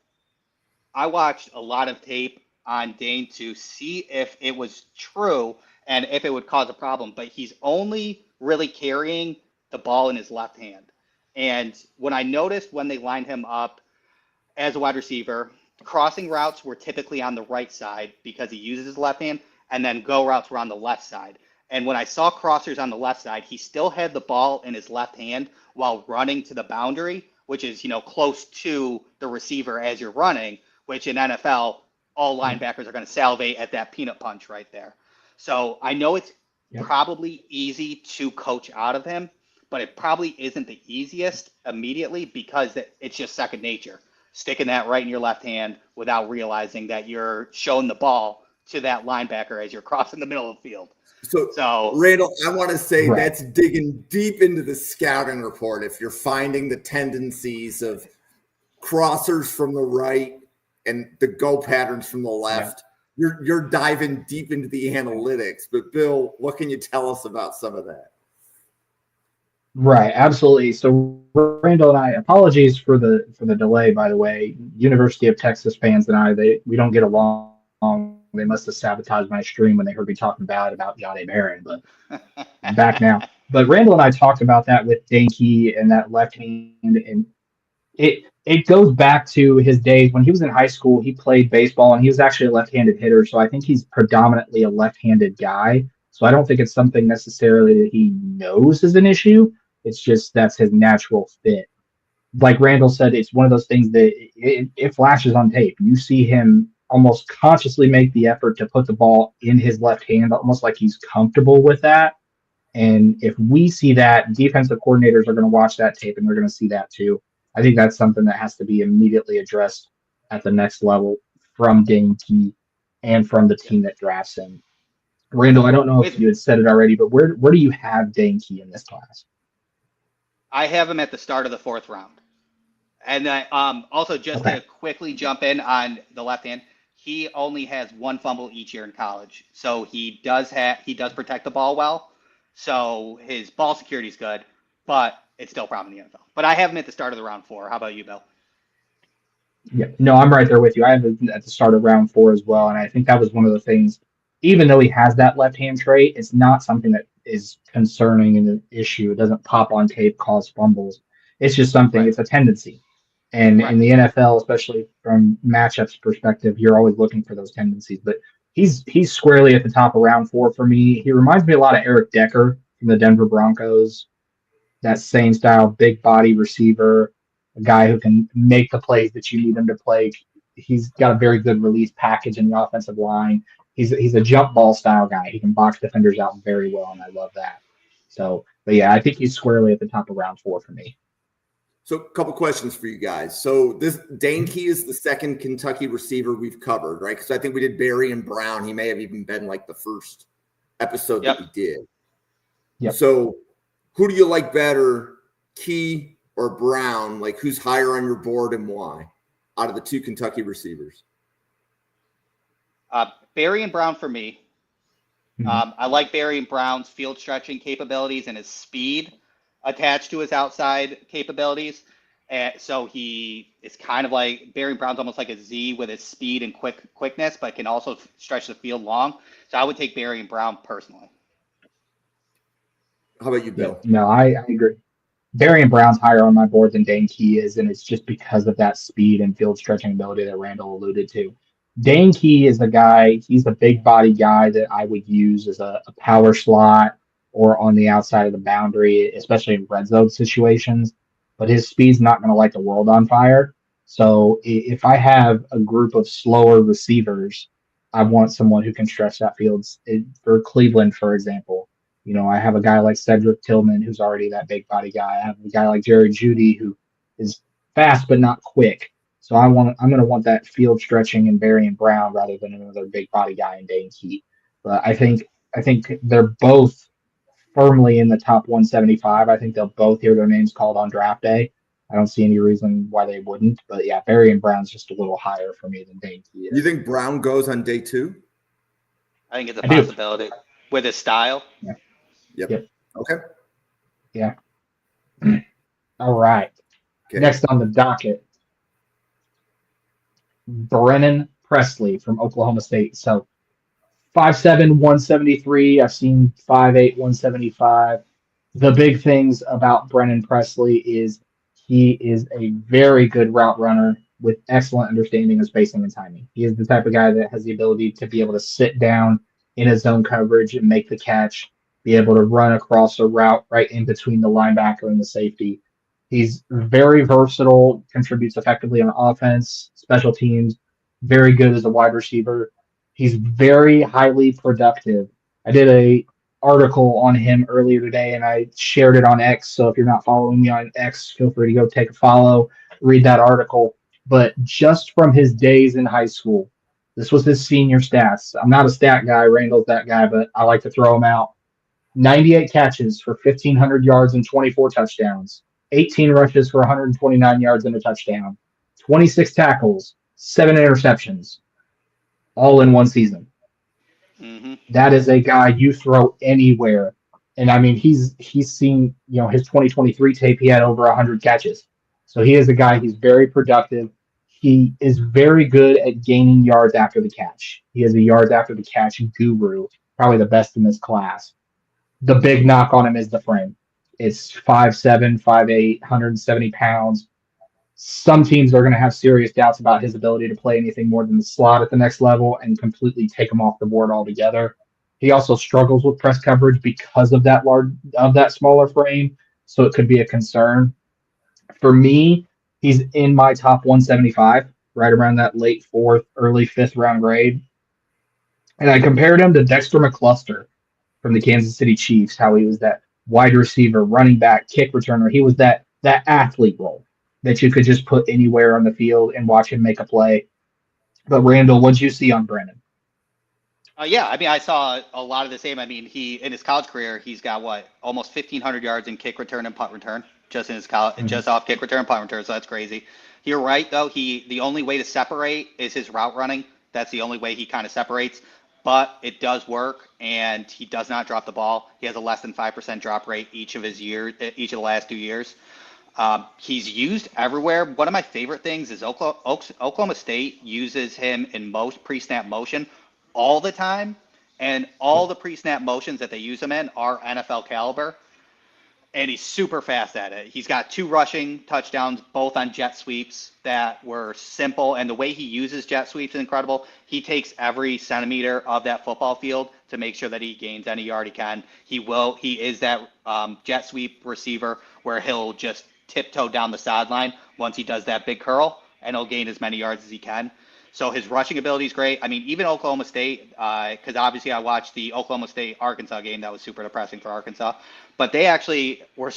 I watched a lot of tape on Dane to see if it was true and if it would cause a problem, but he's only really carrying the ball in his left hand. And when I noticed when they lined him up as a wide receiver, crossing routes were typically on the right side because he uses his left hand, and then go routes were on the left side. And when I saw crossers on the left side, he still had the ball in his left hand while running to the boundary, which is, close to the receiver as you're running, which in NFL, all linebackers are going to salivate at that peanut punch right there. So I know it's probably easy to coach out of him, but it probably isn't the easiest immediately because it's just second nature. Sticking that right in your left hand without realizing that you're showing the ball to that linebacker as you're crossing the middle of the field. So Randall, I want to say that's digging deep into the scouting report. If you're finding the tendencies of crossers from the right and the go patterns from the left, you're diving deep into the analytics. But Bill, what can you tell us about some of that? Right, absolutely. So Randall and I, apologies for the delay, by the way. University of Texas fans and we don't get along. They must have sabotaged my stream when they heard me talking bad about Jahdae Barron, but I'm back now. But Randall and I talked about that with Dane Key and that left hand, and it goes back to his days when he was in high school. He played baseball, and he was actually a left-handed hitter, so I think he's predominantly a left-handed guy. So I don't think it's something necessarily that he knows is an issue. It's just that's his natural fit. Like Randall said, it's one of those things that it flashes on tape. You see him almost consciously make the effort to put the ball in his left hand, almost like he's comfortable with that. And if we see that, defensive coordinators are going to watch that tape and they're going to see that too. I think that's something that has to be immediately addressed at the next level from Dane Key and from the team that drafts him. Randall, I don't know if you had said it already, but where do you have Dane Key in this class? I have him at the start of the 4th round. And also just to quickly jump in on the left hand, he only has 1 fumble each year in college. So he does protect the ball well. So his ball security is good, but it's still a problem in the NFL. But I have him at the start of the round 4. How about you, Bill? Yeah, no, I'm right there with you. I have him at the start of round 4 as well. And I think that was one of the things, even though he has that left-hand trait, it's not something that is concerning and an issue. It doesn't pop on tape, cause fumbles. It's just something, it's a tendency. And in the NFL, especially from matchups perspective, you're always looking for those tendencies. But he's squarely at the top of round 4 for me. He reminds me a lot of Eric Decker from the Denver Broncos. That same style, big body receiver, a guy who can make the plays that you need him to play. He's got a very good release package in the offensive line. He's a jump ball style guy. He can box defenders out very well, and I love that. So, but yeah, I think he's squarely at the top of round 4 for me. So a couple questions for you guys. So this Dane Key is the second Kentucky receiver we've covered, right? Because I think we did Barry and Brown. He may have even been like the first episode that we did. Yep. So who do you like better, Key or Brown? Like who's higher on your board and why out of the 2 Kentucky receivers? Barry and Brown for me. I like Barry and Brown's field stretching capabilities and his speed attached to his outside capabilities. So he is kind of like Barry Brown's almost like a Z with his speed and quickness, but can also stretch the field long. So I would take Barry and Brown personally. How about you, Bill? No, I agree. Barry and Brown's higher on my board than Dane Key is, and it's just because of that speed and field stretching ability that Randall alluded to. Dane Key is the guy, he's the big body guy that I would use as a power slot or on the outside of the boundary, especially in red zone situations. But his speed's not going to light the world on fire. So if I have a group of slower receivers, I want someone who can stretch that field. For Cleveland, for example, I have a guy like Cedric Tillman, who's already that big body guy. I have a guy like Jerry Jeudy, who is fast but not quick. So I'm going to want that field stretching in Barry and Brown rather than another big body guy in Dane Key. But I think they're both firmly in the top 175. I think they'll both hear their names called on draft day. I don't see any reason why they wouldn't. But yeah, Barry and Brown's just a little higher for me than Dane Key is. You think Brown goes on day 2? I think it's a possibility with his style. Yeah. Yep. Okay. Yeah. All right. Okay. Next on the docket, Brennen Presley from Oklahoma State. So 5'7", 173. I've seen 5'8", 175. The big things about Brennen Presley is he is a very good route runner. with excellent understanding of spacing and timing. He is the type of guy that has the ability to be able to sit down in his zone coverage and make the catch, be able to run across a route right in between the linebacker and the safety. He's very versatile, contributes effectively on offense, special teams, very good as a wide receiver. He's very highly productive. I did a article on him earlier today and I shared it on X. So if you're not following me on X, feel free to go take a follow, read that article. But just from his days in high school, this was his senior stats. I'm not a stat guy, Randall's that guy, but I like to throw them out. 98 catches for 1,500 yards and 24 touchdowns, 18 rushes for 129 yards and a touchdown, 26 tackles, 7 interceptions, all in one season. Mm-hmm. That is a guy you throw anywhere. And I mean, he's seen, his 2023 tape, he had over 100 catches. So he is a guy, he's very productive. He is very good at gaining yards after the catch. He is a yards after the catch guru, probably the best in this class. The big knock on him is the frame. It's 5'7", 5'8", 170 pounds. Some teams are going to have serious doubts about his ability to play anything more than the slot at the next level and completely take him off the board altogether. He also struggles with press coverage because of that smaller frame, so it could be a concern. For me, he's in my top 175, right around that late 4th, early 5th round grade. And I compared him to Dexter McCluster from the Kansas City Chiefs, how he was that wide receiver, running back, kick returner. He was that athlete role that you could just put anywhere on the field and watch him make a play. But Randall, what'd you see on Brennen? Yeah, I mean, I saw a lot of the same. I mean, in his college career, he's got almost 1,500 yards in kick return and punt return, just in his college, just off kick return and punt return. So that's crazy. You're right, though. The only way to separate is his route running. That's the only way he kind of separates. But it does work, and he does not drop the ball. He has a less than 5% drop rate each of the last 2 years. He's used everywhere. One of my favorite things is Oklahoma State uses him in most pre-snap motion all the time, and all the pre-snap motions that they use him in are NFL caliber, and he's super fast at it. He's got 2 rushing touchdowns, both on jet sweeps that were simple, and the way he uses jet sweeps is incredible. He takes every centimeter of that football field to make sure that he gains any yard he can. He is that jet sweep receiver where he'll just tiptoe down the sideline once he does that big curl, and he'll gain as many yards as he can. So his rushing ability is great. I mean, even Oklahoma State, because obviously I watched the Oklahoma State-Arkansas game. That was super depressing for Arkansas. But they actually were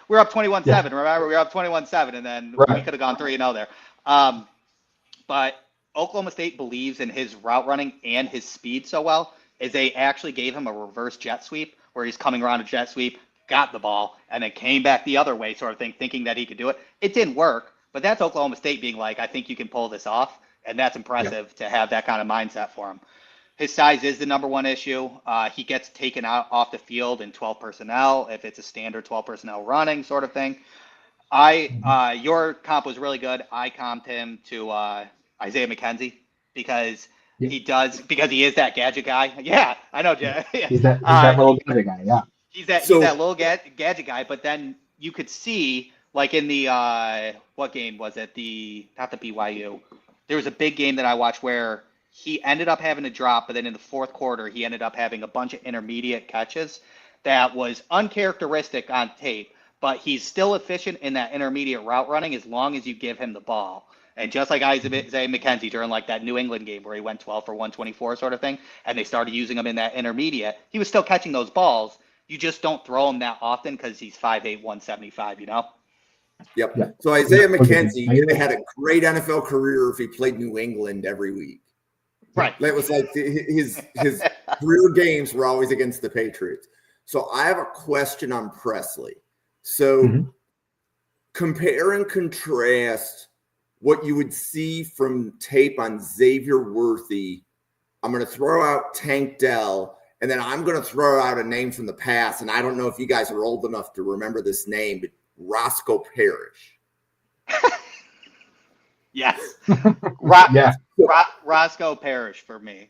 we're up 21-7. Yeah. Remember, we were up 21-7, and then we could have gone 3-0 there. But Oklahoma State believes in his route running and his speed so well, is they actually gave him a reverse jet sweep where he's coming around a jet sweep, got the ball, and then came back the other way sort of thing, thinking that he could do it. It didn't work, but that's Oklahoma State being like, I think you can pull this off. And that's impressive to have that kind of mindset for him. His size is the number one issue. He gets taken out off the field in 12 personnel if it's a standard 12 personnel running sort of thing. Your comp was really good. I comped him to Isaiah McKenzie because he is that gadget guy. Yeah, I know. He's that little gadget guy. Yeah, he's that little gadget guy. But then you could see, like in the what game was it? Not the BYU. There was a big game that I watched where he ended up having a drop, but then in the 4th quarter, he ended up having a bunch of intermediate catches that was uncharacteristic on tape, but he's still efficient in that intermediate route running as long as you give him the ball. And just like Isaiah McKenzie during like that New England game where he went 12 for 124 sort of thing, and they started using him in that intermediate, he was still catching those balls. You just don't throw him that often because he's 5'8", 175, Yep. So Isaiah McKenzie could have had a great NFL career if he played New England every week. Right. That was like his career games were always against the Patriots. So I have a question on Presley. So compare and contrast what you would see from tape on Xavier Worthy. I'm going to throw out Tank Dell, and then I'm going to throw out a name from the past. And I don't know if you guys are old enough to remember this name, but Roscoe Parrish. Yes. Roscoe Parrish for me.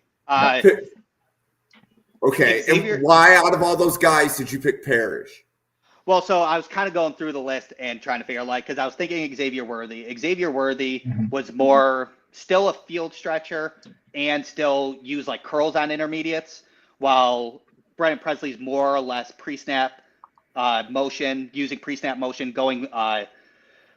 Okay. And why out of all those guys did you pick Parrish? Well, so I was kind of going through the list and trying to figure out, because I was thinking Xavier Worthy. Xavier Worthy was more still a field stretcher and still use curls on intermediates, while Brennen Presley's more or less pre-snap motion, using pre-snap motion, going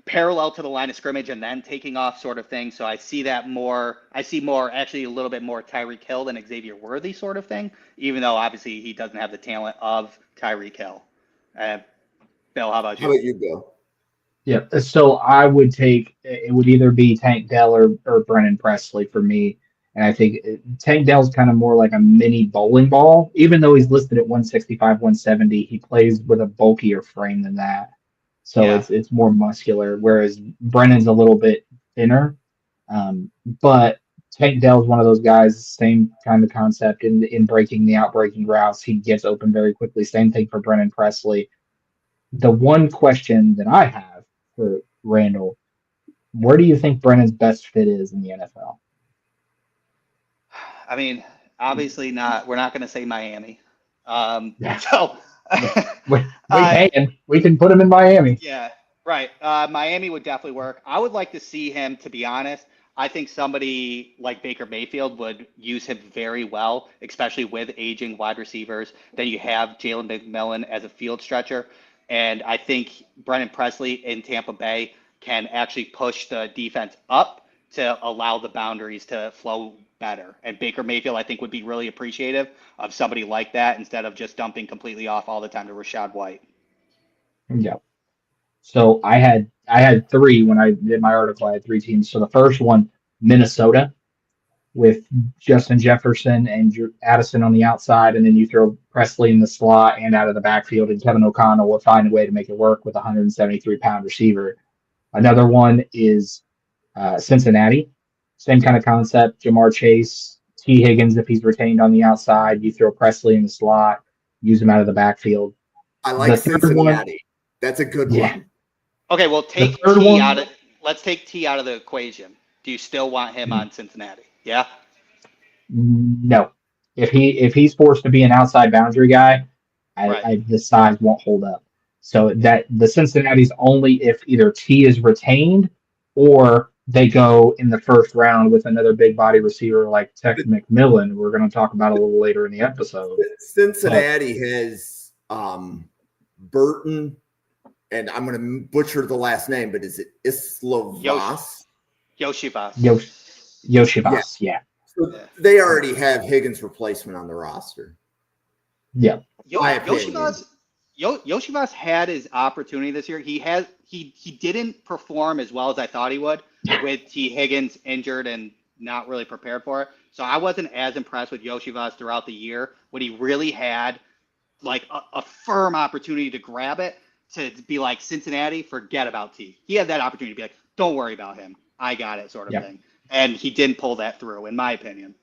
parallel to the line of scrimmage and then taking off sort of thing. So I see that more. I see more, actually a little bit more Tyreek Hill than Xavier Worthy sort of thing, even though obviously he doesn't have the talent of Tyreek Hill. Bill, how about you? How about you, Bill? Yeah, so I would take it would either be Tank Dell or Brennen Presley for me. And I think Tank Dell's kind of more like a mini bowling ball. Even though he's listed at 165, 170, he plays with a bulkier frame than that. So it's more muscular, whereas Brennan's a little bit thinner. But Tank Dell's one of those guys, same kind of concept in breaking the outbreaking routes. He gets open very quickly. Same thing for Brennen Presley. The one question that I have for Randall, where do you think Brennan's best fit is in the NFL? I mean, obviously not. We're not going to say Miami. So we can put him in Miami. Yeah, right. Miami would definitely work. I would like to see him, to be honest. I think somebody like Baker Mayfield would use him very well, especially with aging wide receivers. Then you have Jalen McMillan as a field stretcher. And I think Brennen Presley in Tampa Bay can actually push the defense up to allow the boundaries to flow better. And Baker Mayfield, I think, would be really appreciative of somebody like that instead of just dumping completely off all the time to Rachaad White. Yeah. So I had three when I did my article. I had three teams. So the first one, Minnesota, with Justin Jefferson and Addison on the outside, and then you throw Presley in the slot and out of the backfield, and Kevin O'Connell will find a way to make it work with a 173-pound receiver. Another one is Cincinnati. Same kind of concept. Jamar Chase, T. Higgins, if he's retained on the outside, you throw Presley in the slot, use him out of the backfield. I like Cincinnati. That's a good one. Okay, well, take T out of. Let's take T out of the equation. Do you still want him on Cincinnati? Yeah. No. If he's forced to be an outside boundary guy, the size won't hold up. So that the Cincinnati's only if either T is retained or they go in the first round with another big body receiver like Tech McMillan. We're going to talk about a little later in the episode. Cincinnati has Burton, and I'm going to butcher the last name, but is it Islovas? Yoshivas. Yoshivas, yeah. So they already have Higgins' replacement on the roster. Yeah. Yoshivas had his opportunity this year. He didn't perform as well as I thought he would with T. Higgins injured and not really prepared for it. So I wasn't as impressed with Yoshivas throughout the year when he really had a firm opportunity to grab it, to be like, Cincinnati, forget about T. He had that opportunity to be like, don't worry about him. I got it, sort of thing. And he didn't pull that through, in my opinion.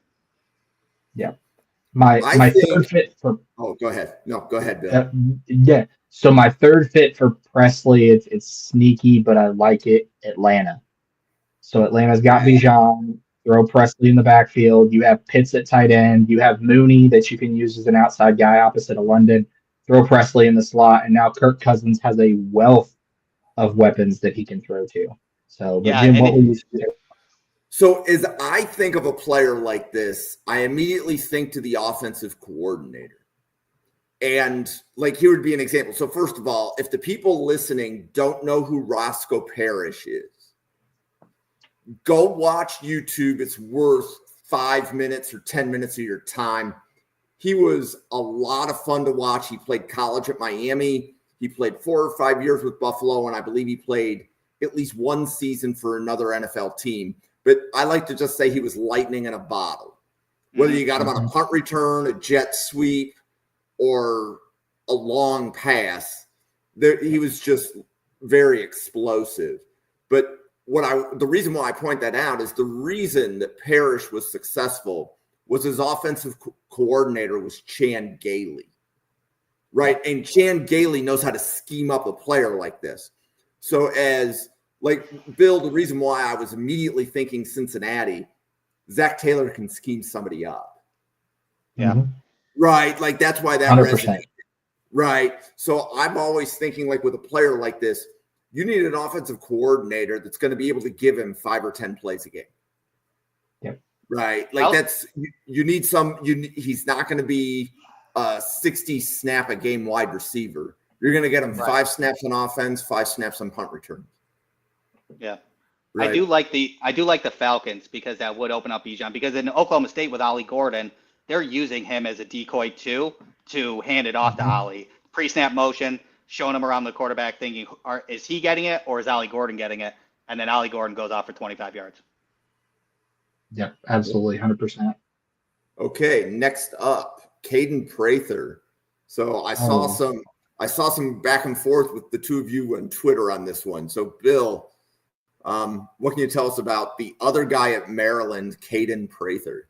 Yeah. My third fit for. Oh, go ahead. No, go ahead, Bill. Yeah. So my third fit for Presley, it's sneaky, but I like it. Atlanta. So Atlanta's got Bijan. Throw Presley in the backfield. You have Pitts at tight end. You have Mooney that you can use as an outside guy opposite of London. Throw Presley in the slot, and now Kirk Cousins has a wealth of weapons that he can throw to. So, but Jim, what will you say? So as I think of a player like this, I immediately think to the offensive coordinator. And here would be an example. So first of all, if the people listening don't know who Roscoe Parrish is, go watch YouTube. It's worth 5 minutes or 10 minutes of your time. He was a lot of fun to watch. He played college at Miami. He played 4 or 5 years with Buffalo, and I believe he played at least one season for another NFL team. But I like to just say he was lightning in a bottle. Whether you got him on a punt return, a jet sweep, or a long pass, he was just very explosive. But the reason why I point that out is the reason that Parrish was successful was his offensive coordinator was Chan Gailey, right? And Chan Gailey knows how to scheme up a player like this. So Bill, the reason why I was immediately thinking Cincinnati, Zach Taylor can scheme somebody up. Yeah. Right. That's why that 100%. resonated. Right. So I'm always thinking like with a player like this, you need an offensive coordinator that's going to be able to give him 5 or 10 plays a game. Yep. Right. Like you need he's not going to be a 60 snap a game wide receiver. You're going to get him 5 snaps on offense, 5 snaps on punt return. Yeah. Right. I do like the Falcons because that would open up Bijan, because in Oklahoma State with Ollie Gordon, they're using him as a decoy too to hand it off to Ollie. Pre-snap motion, showing him around the quarterback, thinking, is he getting it or is Ollie Gordon getting it? And then Ollie Gordon goes off for 25 yards. Yep, absolutely, 100%. Okay, next up, Kaden Prather. So I saw some back and forth with the two of you on Twitter on this one. So Bill, what can you tell us about the other guy at Maryland, Kaden Prather?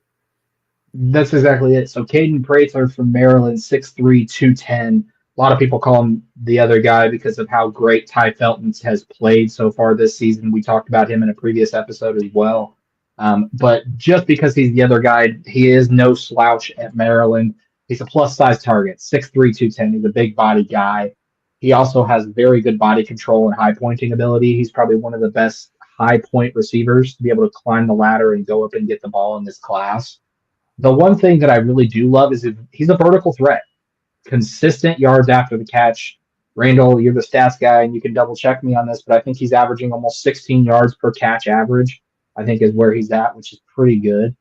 That's exactly it. So Kaden Prather from Maryland, 6'3", 210. A lot of people call him the other guy because of how great Ty Felton has played so far this season. We talked about him in a previous episode as well. But just because he's the other guy, he is no slouch at Maryland. He's a plus-size target, 6'3", 210. He's a big body guy. He also has very good body control and high-pointing ability. He's probably one of the best high-point receivers to be able to climb the ladder and go up and get the ball in this class. The one thing that I really do love is he's a vertical threat. Consistent yards after the catch. Randall, you're the stats guy, and you can double check me on this, but I think he's averaging almost 16 yards per catch average, I think is where he's at, which is pretty good.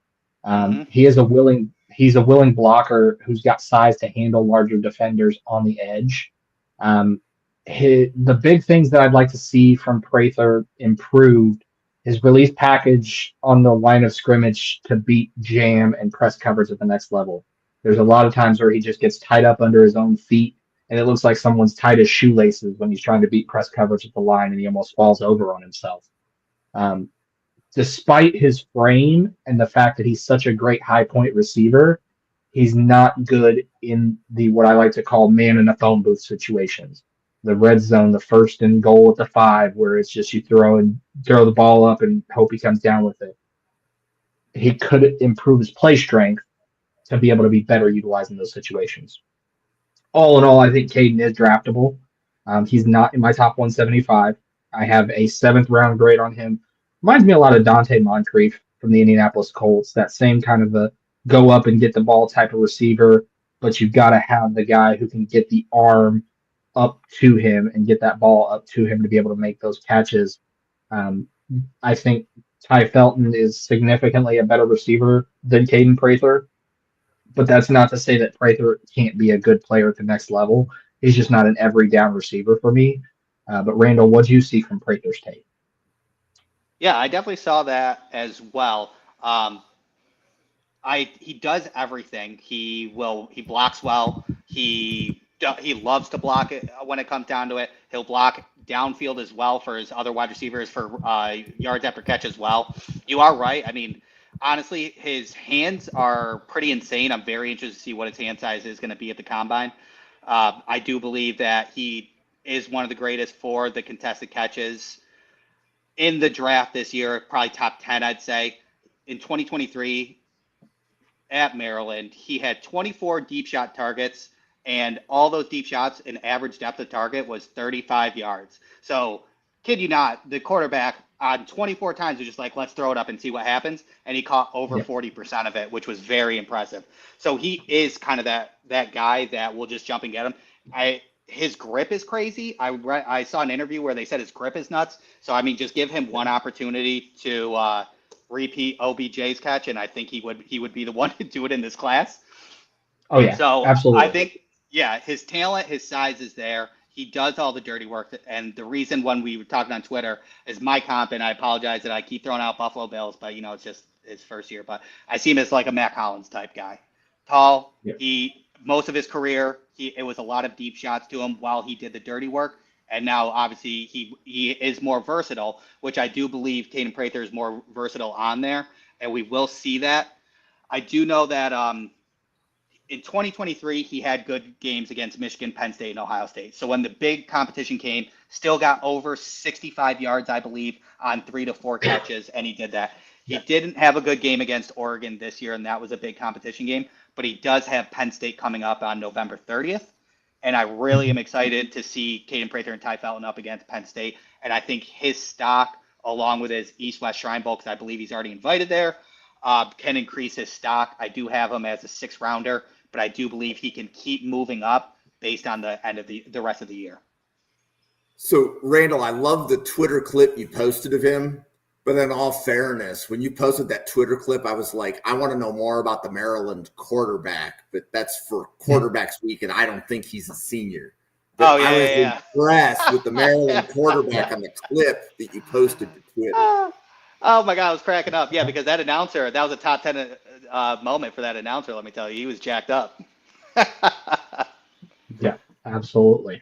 He's a willing blocker who's got size to handle larger defenders on the edge. The big things that I'd like to see from Prather improved, his release package on the line of scrimmage to beat jam and press coverage at the next level. There's a lot of times where he just gets tied up under his own feet, and it looks like someone's tied his shoelaces when he's trying to beat press coverage at the line, and he almost falls over on himself. Despite his frame and the fact that he's such a great high-point receiver, he's not good in the what I like to call man in a phone booth situations. The red zone, the 1st and goal at the 5, where it's just you throw the ball up and hope he comes down with it. He could improve his play strength to be able to be better utilized in those situations. All in all, I think Kaden is draftable. He's not in my top 175. I have a 7th round grade on him. Reminds me a lot of Dante Moncrief from the Indianapolis Colts, that same kind of a go up and get the ball type of receiver, but you've got to have the guy who can get the arm up to him and get that ball up to him to be able to make those catches. I think Ty Felton is significantly a better receiver than Kaden Prather, but that's not to say that Prather can't be a good player at the next level. He's just not an every down receiver for me. But Randall, what do you see from Prather's tape? Yeah, I definitely saw that as well. He does everything. He blocks well. He loves to block it when it comes down to it. He'll block downfield as well for his other wide receivers for yards after catch as well. You are right. I mean, honestly, his hands are pretty insane. I'm very interested to see what his hand size is going to be at the combine. I do believe that he is one of the greatest for the contested catches in the draft this year, probably top 10, I'd say. In 2023 at Maryland, he had 24 deep shot targets, and all those deep shots, an average depth of target was 35 yards. So, kid you not, the quarterback on 24 times was just like, let's throw it up and see what happens. And he caught over 40% of it, which was very impressive. So he is kind of that guy that will just jump and get him. His grip is crazy. I saw an interview where they said his grip is nuts. So, I mean, just give him one opportunity to repeat OBJ's catch, and I think he would be the one to do it in this class. Oh, yeah, so absolutely. I think, his talent, his size is there. He does all the dirty work. And the reason when we were talking on Twitter is my comp, and I apologize that I keep throwing out Buffalo Bills, but, it's just his first year. But I see him as like a Mac Hollins type guy. Tall. Yep. Most of his career, it was a lot of deep shots to him while he did the dirty work. And now, obviously, he is more versatile, which I do believe Kaden Prather is more versatile on there. And we will see that. I do know that in 2023, he had good games against Michigan, Penn State, and Ohio State. So when the big competition came, still got over 65 yards, I believe, on 3 to 4 catches, and he did that. He didn't have a good game against Oregon this year, and that was a big competition game. But he does have Penn State coming up on November 30th. And I really am excited to see Kaden Prather and Ty Felton up against Penn State. And I think his stock, along with his East-West Shrine Bowl, because I believe he's already invited there, can increase his stock. I do have him as a 6th-rounder, but I do believe he can keep moving up based on the end of the rest of the year. So, Randall, I love the Twitter clip you posted of him. But in all fairness, when you posted that Twitter clip, I was like, I want to know more about the Maryland quarterback. But that's for quarterbacks week, and I don't think he's a senior. But I was impressed with the Maryland quarterback on the clip that you posted to Twitter. Oh, my God, I was cracking up. Yeah, because that announcer, that was a top 10 moment for that announcer, let me tell you. He was jacked up. Yeah, absolutely.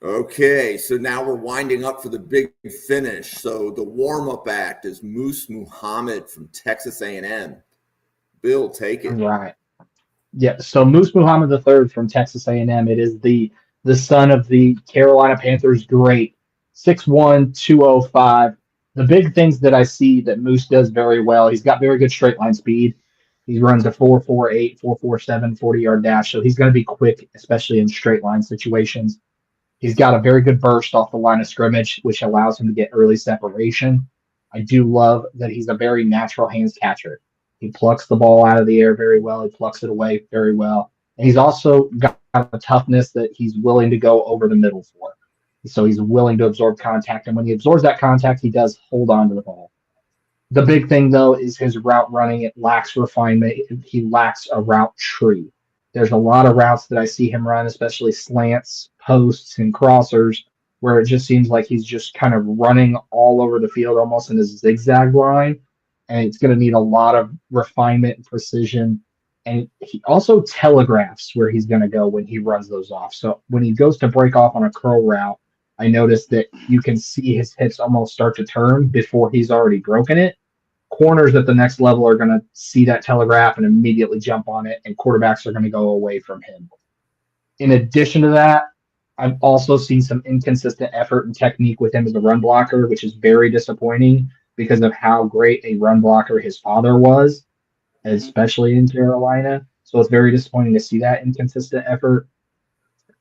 Okay, so now we're winding up for the big finish. So the warm-up act is Moose Muhammad from Texas A&M. Bill, take it. Right. Yeah, so Moose Muhammad III from Texas A&M. It is the son of the Carolina Panthers great, 6'1", 205. The big things that I see that Moose does very well, he's got very good straight line speed. He runs a 4.48, 4.47 40-yard dash, so he's going to be quick, especially in straight line situations. He's got a very good burst off the line of scrimmage, which allows him to get early separation. I do love that he's a very natural hands catcher. He plucks the ball out of the air very well. He plucks it away very well. And he's also got a toughness that he's willing to go over the middle for. So he's willing to absorb contact. And when he absorbs that contact, he does hold on to the ball. The big thing, though, is his route running. It lacks refinement. He lacks a route tree. There's a lot of routes that I see him run, especially slants, posts, and crossers, where it just seems like he's just kind of running all over the field, almost in a zigzag line. And it's going to need a lot of refinement and precision. And he also telegraphs where he's going to go when he runs those off. So when he goes to break off on a curl route, I noticed that you can see his hips almost start to turn before he's already broken it. Corners at the next level are going to see that telegraph and immediately jump on it, and quarterbacks are going to go away from him. In addition to that, I've also seen some inconsistent effort and technique with him as a run blocker, which is very disappointing because of how great a run blocker his father was, especially in Carolina. So it's very disappointing to see that inconsistent effort.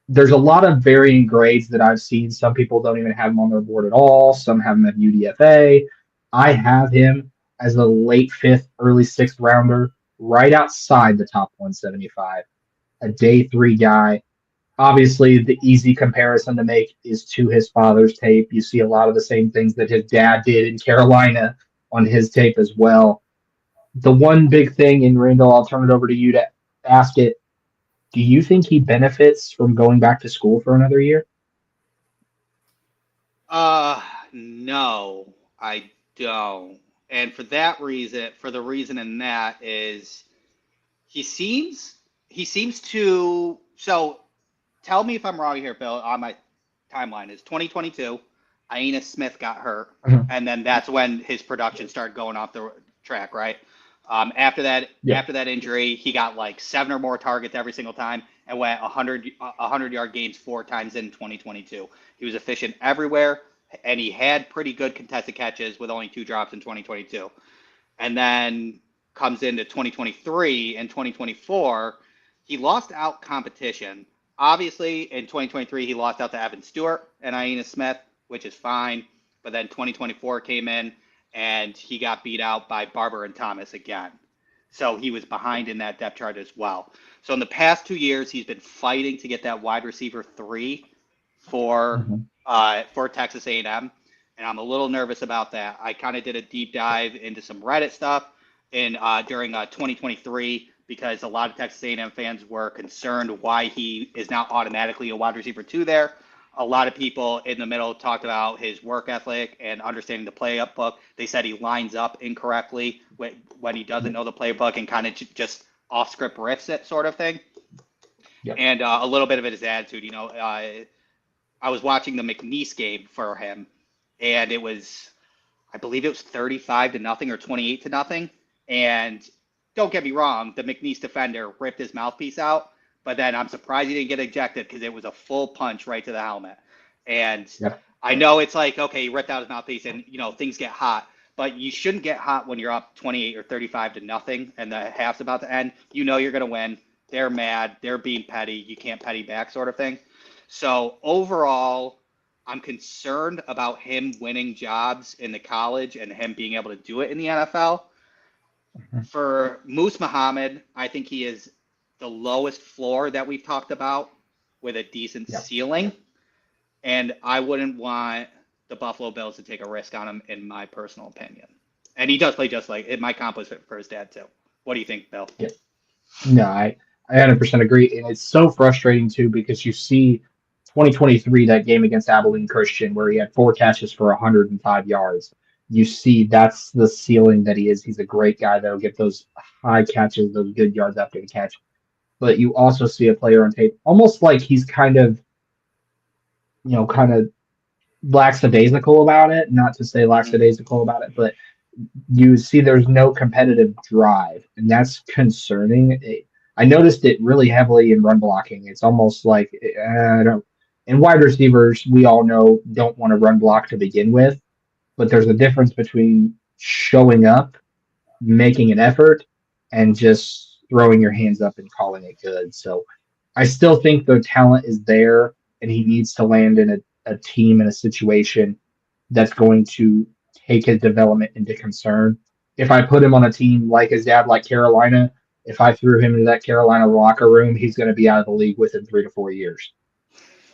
There's a lot of varying grades that I've seen. Some people don't even have him on their board at all. Some have him at UDFA. I have him as a late 5th, early 6th rounder, right outside the top 175, a day 3 guy. Obviously, the easy comparison to make is to his father's tape. You see a lot of the same things that his dad did in Carolina on his tape as well. The one big thing, and Randall, I'll turn it over to you to ask it. Do you think he benefits from going back to school for another year? No, I don't. And for that reason, in that is he seems to, so tell me if I'm wrong here, Bill, on my timeline is 2022, Aina Smith got hurt, and then that's when his production started going off the track, right? After that injury, he got like 7 or more targets every single time and went 100-yard games 4 times in 2022. He was efficient everywhere, and he had pretty good contested catches with only 2 drops in 2022. And then comes into 2023 and 2024, he lost out competition. Obviously, in 2023, he lost out to Evan Stewart and Aina Smith, which is fine. But then 2024 came in, and he got beat out by Barber and Thomas again. So he was behind in that depth chart as well. So in the past 2 years, he's been fighting to get that wide receiver 3 for Texas A&M, and I'm a little nervous about that. I kind of did a deep dive into some Reddit stuff during 2023 because a lot of Texas A&M fans were concerned why he is not automatically a wide receiver 2 there. A lot of people in the middle talked about his work ethic and understanding the playbook. They said he lines up incorrectly when he doesn't know the playbook and kind of just off-script riffs it sort of thing. Yep. And a little bit of it is attitude. You know, I was watching the McNeese game for him, and it was, I believe it was 35-0 or 28-0. And don't get me wrong, the McNeese defender ripped his mouthpiece out. But then I'm surprised he didn't get ejected because it was a full punch right to the helmet. And I know it's like, okay, he ripped out his mouthpiece and, you know, things get hot. But you shouldn't get hot when you're up 28 or 35-0 and the half's about to end. You know you're going to win. they're mad, they're being petty, you can't petty back sort of thing. So overall, I'm concerned about him winning jobs in the college and him being able to do it in the NFL. For Moose Muhammad, I think he is the lowest floor that we've talked about with a decent ceiling. And I wouldn't want the Buffalo Bills to take a risk on him, in my personal opinion. And he does play just like it. My comp was for his dad, too. What do you think, Bill? Yeah. No, I 100% agree. And it's so frustrating, too, because you see 2023, that game against Abilene Christian, where he had 4 catches for 105 yards. You see that's the ceiling that he is. He's a great guy that'll get those high catches, those good yards after the catch. But you also see a player on tape, almost like he's kind of lackadaisical about it. Not to say lackadaisical about it, but you see there's no competitive drive, and that's concerning. I noticed it really heavily in run blocking. It's almost like and wide receivers, we all know, don't want to run block to begin with, but there's a difference between showing up, making an effort, and just throwing your hands up and calling it good. So I still think the talent is there, and he needs to land in a team in a situation that's going to take his development into concern. If I put him on a team like his dad, like Carolina, if I threw him into that Carolina locker room, he's going to be out of the league within 3 to 4 years.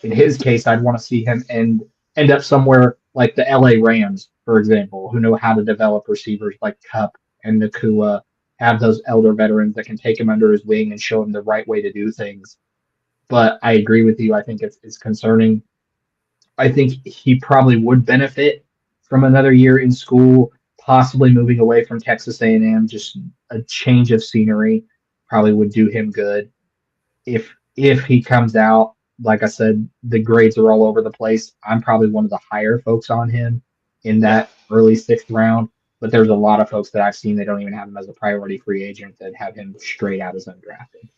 In his case, I'd want to see him end up somewhere like the LA Rams, for example, who know how to develop receivers like Kupp and Nakua, have those elder veterans that can take him under his wing and show him the right way to do things. But I agree with you. I think it's concerning. I think he probably would benefit from another year in school, possibly moving away from Texas A&M. Just a change of scenery probably would do him good. If he comes out, like I said, the grades are all over the place. I'm probably one of the higher folks on him in that early 6th round. But there's a lot of folks that I've seen that don't even have him as a priority free agent that have him straight out as undrafted.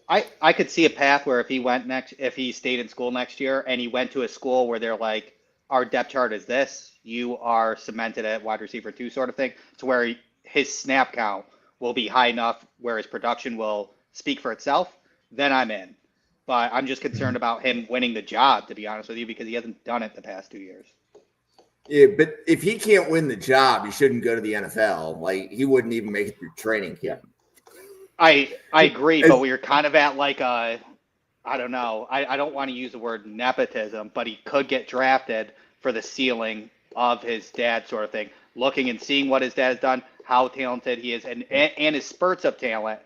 I could see a path where if he stayed in school next year and he went to a school where they're like, our depth chart is this, you are cemented at wide receiver 2 sort of thing, to where his snap count will be high enough where his production will speak for itself, then I'm in. But I'm just concerned about him winning the job, to be honest with you, because he hasn't done it the past 2 years. Yeah, but if he can't win the job, he shouldn't go to the NFL. Like, he wouldn't even make it through training camp. I agree, but we are kind of at like a, I don't know. I don't want to use the word nepotism, but he could get drafted for the ceiling of his dad sort of thing. Looking and seeing what his dad has done, how talented he is, and his spurts of talent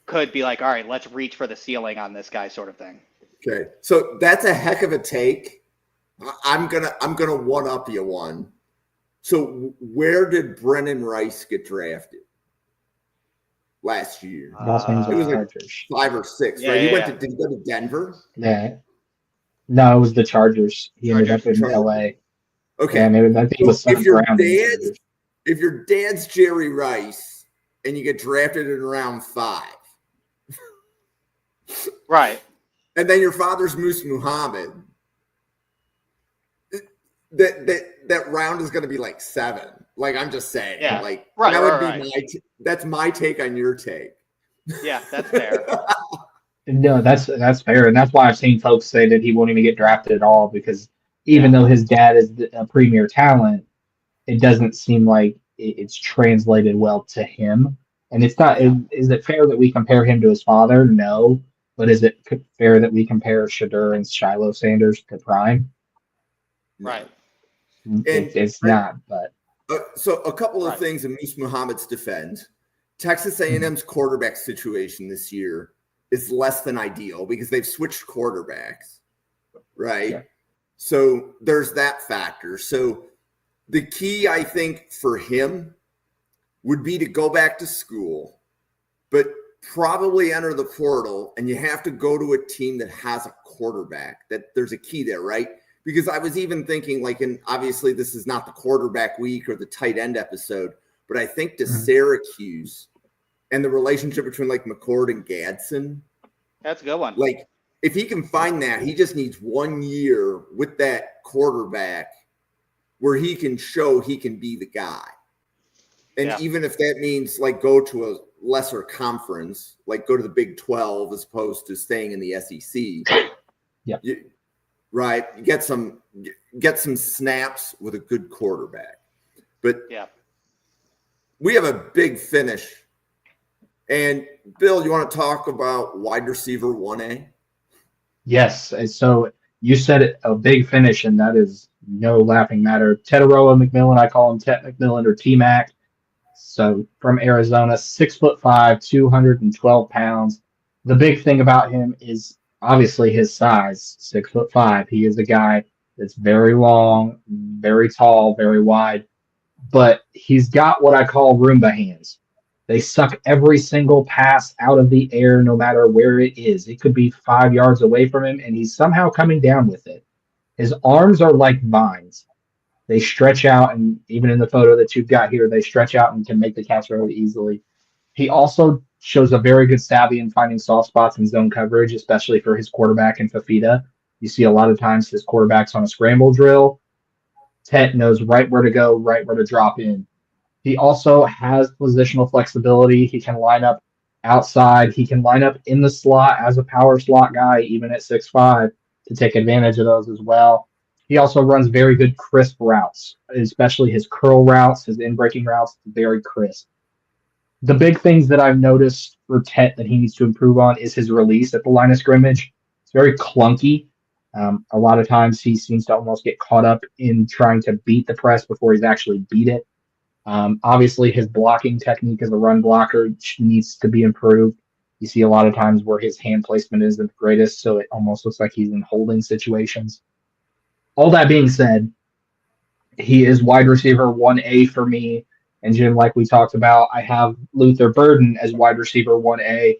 could be like, all right, let's reach for the ceiling on this guy sort of thing. Okay, so that's a heck of a take. I'm gonna one up you one. So where did Brennen Rice get drafted last year? Los Angeles It was like Chargers. 5 or 6, right? Did he go to Denver? Yeah. No, it was the Chargers. He ended up in LA. Okay. And I think it was if your dad's Jerry Rice and you get drafted in round 5. Right. And then your father's Moose Muhammad. That round is going to be like 7. Like, I'm just saying. Yeah. Like, right, that would right, be that's my take on your take. Yeah, that's fair. No, that's fair, and that's why I've seen folks say that he won't even get drafted at all, because even though his dad is a premier talent, it doesn't seem like it's translated well to him. And it's not. Is it fair that we compare him to his father? No, but is it fair that we compare Shedeur and Shiloh Sanders to Prime? Right. It's not. But so a couple of things in Moose Muhammad's defense. Texas A&M's quarterback situation this year is less than ideal because they've switched quarterbacks, right? Yeah. So there's that factor. So the key, I think, for him would be to go back to school, but probably enter the portal, and you have to go to a team that has a quarterback. That there's a key there, right? Because I was even thinking, like, and obviously this is not the quarterback week or the tight end episode, but I think to Syracuse and the relationship between like McCord and Gadsden. That's a good one. Like, if he can find that, he just needs 1 year with that quarterback where he can show he can be the guy. And even if that means like go to lesser conference, like go to the Big 12 as opposed to staying in the SEC. Yeah. Right. You get some snaps with a good quarterback. But Yeah. we have a big finish. And Bill, you want to talk about wide receiver 1A? Yes. And so you said it, a big finish, and that is no laughing matter. Tetairoa McMillan, I call him Tet McMillan or T-Mac. So from Arizona, 6'5", 212 pounds. The big thing about him is obviously his size, 6'5". He is a guy that's very long, very tall, very wide, but he's got what I call Roomba hands. They suck every single pass out of the air, no matter where it is. It could be 5 yards away from him, and he's somehow coming down with it. His arms are like vines. They stretch out, and even in the photo that you've got here, they stretch out and can make the catch really easily. He also shows a very good savvy in finding soft spots in zone coverage, especially for his quarterback and Fafita. You see a lot of times his quarterback's on a scramble drill. Tet knows right where to go, right where to drop in. He also has positional flexibility. He can line up outside. He can line up in the slot as a power slot guy, even at 6'5", to take advantage of those as well. He also runs very good crisp routes, especially his curl routes, his in-breaking routes, very crisp. The big things that I've noticed for Tet that he needs to improve on is his release at the line of scrimmage. It's very clunky. A lot of times he seems to almost get caught up in trying to beat the press before he's actually beat it. Obviously, his blocking technique as a run blocker needs to be improved. You see a lot of times where his hand placement isn't the greatest, so it almost looks like he's in holding situations. All that being said, he is wide receiver 1A for me. And Jim, like we talked about, I have Luther Burden as wide receiver 1A.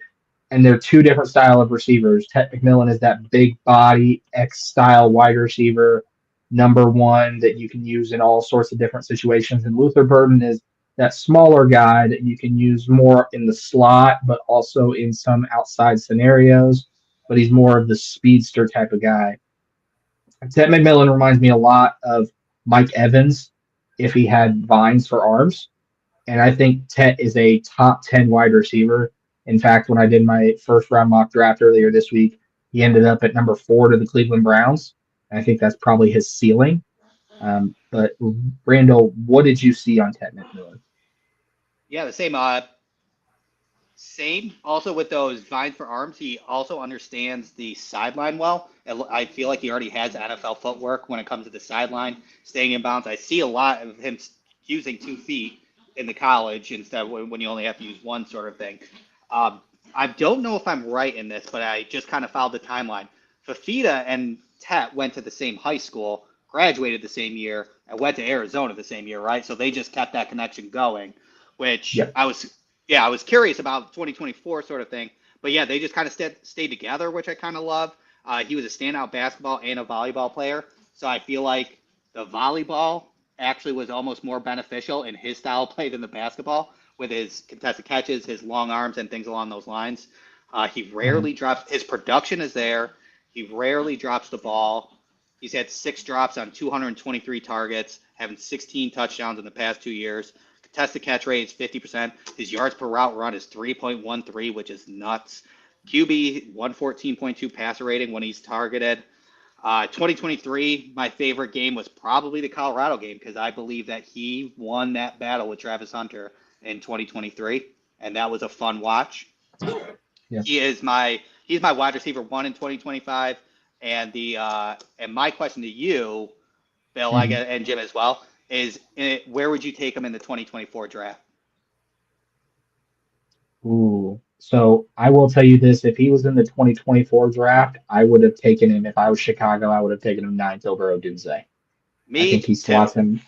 And they're two different style of receivers. Tet McMillan is that big body X style wide receiver, number one that you can use in all sorts of different situations. And Luther Burden is that smaller guy that you can use more in the slot, but also in some outside scenarios. But he's more of the speedster type of guy. Tet McMillan reminds me a lot of Mike Evans if he had vines for arms. And I think Tet is a top 10 wide receiver. In fact, when I did my first round mock draft earlier this week, he ended up at number 4 to the Cleveland Browns. And I think that's probably his ceiling. But Randall, what did you see on Tet McMillan? Yeah, the same. Same. Also with those vines for arms, he also understands the sideline well. I feel like he already has NFL footwork when it comes to the sideline, staying in bounds. I see a lot of him using 2 feet in the college instead of when you only have to use one sort of thing. I don't know if I'm right in this, but I just kind of followed the timeline. Fafita and Tet went to the same high school, graduated the same year, and went to Arizona the same year, right? So they just kept that connection going, which Yep. I was curious about 2024 sort of thing. But yeah, they just kind of stayed together, which I kind of love. He was a standout basketball and a volleyball player. So I feel like the volleyball actually was almost more beneficial in his style of play than the basketball with his contested catches, his long arms, and things along those lines. He rarely drops. His production is there. He rarely drops the ball. He's had 6 drops on 223 targets, having 16 touchdowns in the past 2 years. Contested catch rate is 50%. His yards per route run is 3.13, which is nuts. QB 114.2 passer rating when he's targeted. 2023, my favorite game was probably the Colorado game because I believe that he won that battle with Travis Hunter in 2023, and that was a fun watch. Yeah. He's my wide receiver 1 in 2025, and my question to you, Bill, I guess, and Jim as well, is where would you take him in the 2024 draft? Ooh. So I will tell you this: if he was in the 2024 draft, I would have taken him. If I was Chicago, I would have taken him 9th over Odunze. Me I think he too. slots him.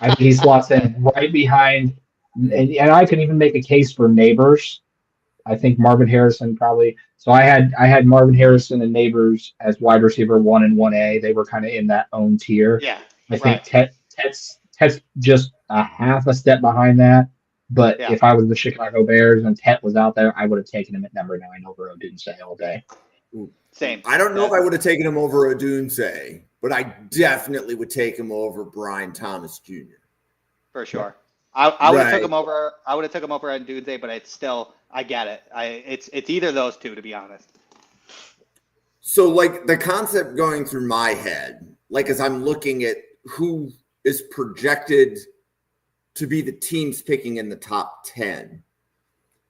I think he slots in right behind, and I can even make a case for Neighbors. I think Marvin Harrison probably. So I had Marvin Harrison and Neighbors as wide receiver 1 and 1A. They were kind of in that own tier. Yeah, I think Tet's just a half a step behind that. But Yeah. if I was the Chicago Bears and Tet was out there, I would have taken him at number 9 over Odunze all day. Same. I don't know if I would have taken him over Odunze, but I definitely would take him over Brian Thomas Jr. For sure. I would have Right. took him over. I would have took him over on Doomsday, but it's still. I get it. It's either of those two, to be honest. So, like, the concept going through my head, like, as I'm looking at who is projected to be the teams picking in the top 10,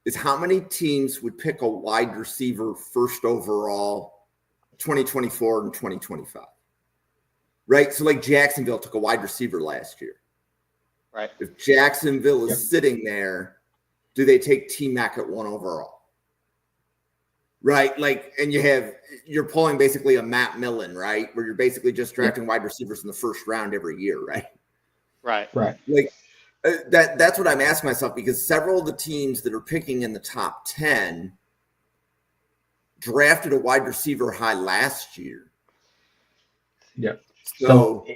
is how many teams would pick a wide receiver first overall 2024 and 2025? Right? So, like, Jacksonville took a wide receiver last year. Right. If Jacksonville is sitting there, do they take T-Mac at 1 overall? Right? Like, and you're pulling basically a Matt Millen, right? Where you're basically just drafting wide receivers in the first round every year, right? Right. Like, that's what I'm asking myself, because several of the teams that are picking in the top 10 drafted a wide receiver high last year. Yeah. So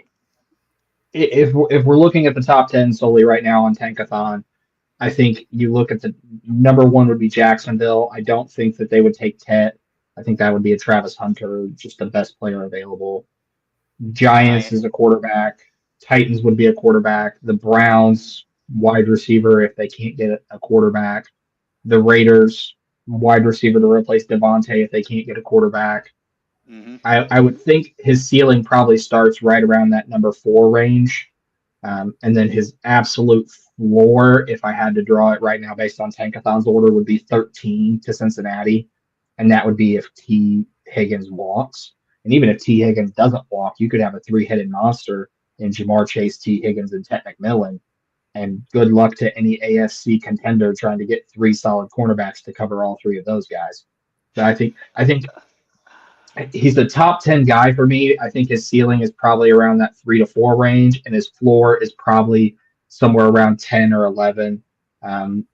if we're looking at the top 10 solely right now on Tankathon, I think you look at the number 1 would be Jacksonville. I don't think that they would take Tet. I think that would be a Travis Hunter, just the best player available. Giants is a quarterback. Titans would be a quarterback. The Browns, wide receiver if they can't get a quarterback. The Raiders, wide receiver to replace Devontae if they can't get a quarterback. Mm-hmm. I would think his ceiling probably starts right around that number 4 range. And then his absolute floor, if I had to draw it right now based on Tankathon's order, would be 13 to Cincinnati. And that would be if T. Higgins walks. And even if T. Higgins doesn't walk, you could have a 3-headed monster in Jamar Chase, T. Higgins, and Tet McMillan. And good luck to any AFC contender trying to get 3 solid cornerbacks to cover all 3 of those guys. But I think he's the top 10 guy for me. I think his ceiling is probably around that 3 to 4 range, and his floor is probably somewhere around 10 or 11.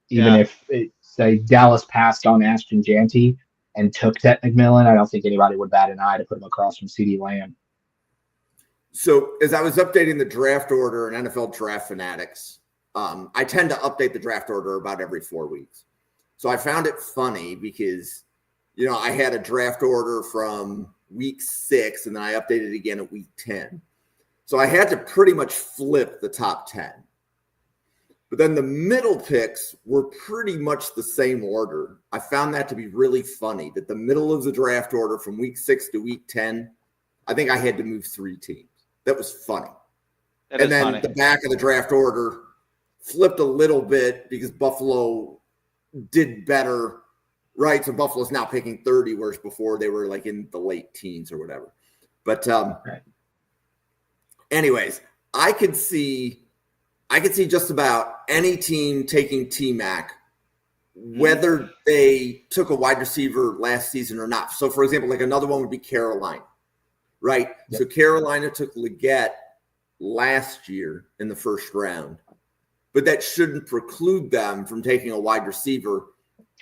If, say, Dallas passed on Ashton Janty and took Tet McMillan, I don't think anybody would bat an eye to put him across from CeeDee Lamb. So as I was updating the draft order in NFL Draft Fanatics, I tend to update the draft order about every 4 weeks. So I found it funny because I had a draft order from week 6, and then I updated it again at week 10. So I had to pretty much flip the top 10. But then the middle picks were pretty much the same order. I found that to be really funny, that the middle of the draft order from week 6 to week 10, I think I had to move 3 teams. That was funny. And then the back of the draft order flipped a little bit because Buffalo did better. Right, so Buffalo's now picking 30, whereas before they were like in the late teens or whatever. But anyways, I could see just about any team taking T-Mac, whether they took a wide receiver last season or not. So, for example, like another one would be Carolina, right? Yep. So Carolina took Leggett last year in the first round, but that shouldn't preclude them from taking a wide receiver,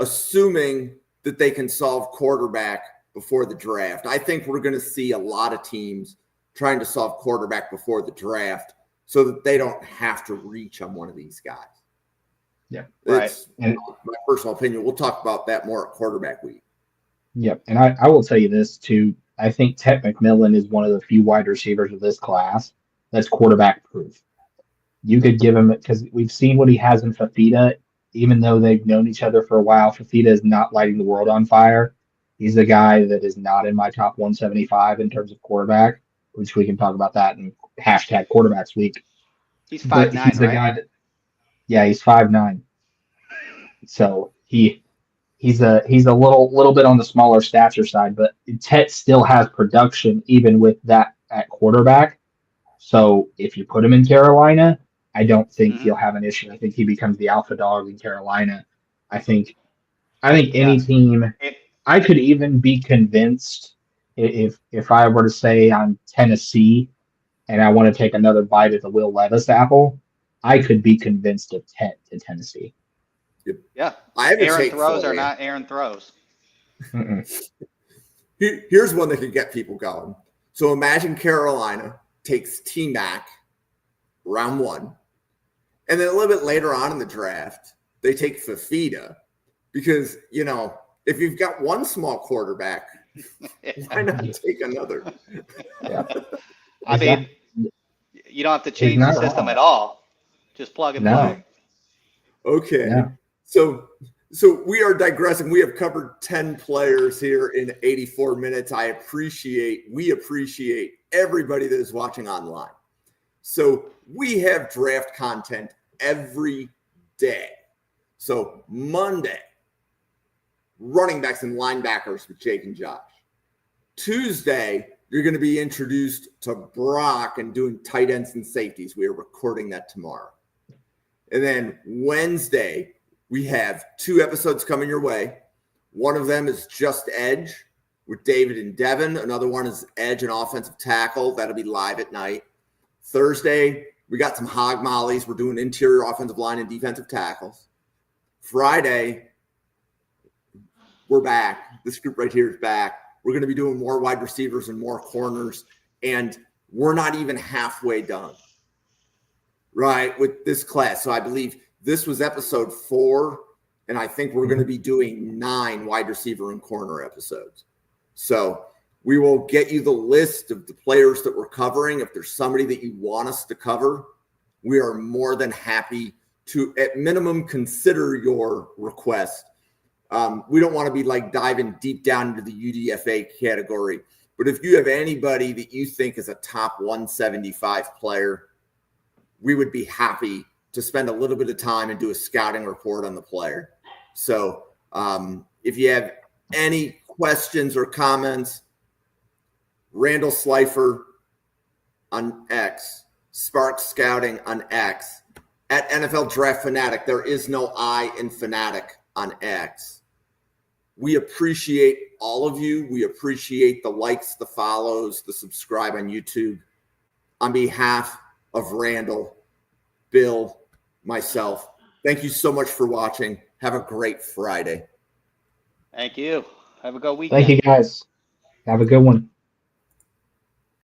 assuming that they can solve quarterback before the draft. I think we're going to see a lot of teams trying to solve quarterback before the draft so that they don't have to reach on one of these guys. Yeah, it's my personal opinion. We'll talk about that more at quarterback week. Yep, and I will tell you this too. I think Tet McMillan is one of the few wide receivers of this class that's quarterback proof. You could give him, because we've seen what he has in Fafita. Even though they've known each other for a while, Fafita is not lighting the world on fire. He's a guy that is not in my top 175 in terms of quarterback, which we can talk about that in hashtag quarterbacks week. He's 5'9", right? Guy that, he's 5'9". So he's a little bit on the smaller stature side, but Tet still has production even with that at quarterback. So if you put him in Carolina, I don't think he'll have an issue. I think he becomes the alpha dog in Carolina. I think any team. I could even be convinced if I were to say I'm Tennessee and I want to take another bite at the Will Levis apple, I could be convinced of Tet to Tennessee. Yeah, Aaron throws are not Aaron throws. Here's one that could get people going. So imagine Carolina takes T-Mac round 1. And then a little bit later on in the draft, they take Fafita because, if you've got one small quarterback, why not take another? Yeah. I mean, you don't have to change the system at all. Just plug and play. Okay. Yeah. So we are digressing. We have covered 10 players here in 84 minutes. We appreciate everybody that is watching online. So we have draft content every day. So Monday, running backs and linebackers with Jake and Josh. Tuesday, you're going to be introduced to Brock and doing tight ends and safeties. We are recording that tomorrow. And then Wednesday, we have 2 episodes coming your way. One of them is Just Edge with David and Devin. Another one is Edge and Offensive Tackle. That'll be live at night. Thursday, we got some hog mollies. We're doing interior offensive line and defensive tackles. Friday, we're back. This group right here is back. We're going to be doing more wide receivers and more corners. And we're not even halfway done, right, with this class. So I believe this was episode 4, and I think we're going to be doing 9 wide receiver and corner episodes. So we will get you the list of the players that we're covering. If there's somebody that you want us to cover, we are more than happy to, at minimum, consider your request. We don't want to be like diving deep down into the UDFA category. But if you have anybody that you think is a top 175 player, we would be happy to spend a little bit of time and do a scouting report on the player. So if you have any questions or comments, Randall Slifer on X, Spark Scouting on X, at NFL Draft Fanatic. There is no I in Fanatic on X. We appreciate all of you. We appreciate the likes, the follows, the subscribe on YouTube. On behalf of Randall, Bill, myself, thank you so much for watching. Have a great Friday. Thank you. Have a good weekend. Thank you, guys. Have a good one.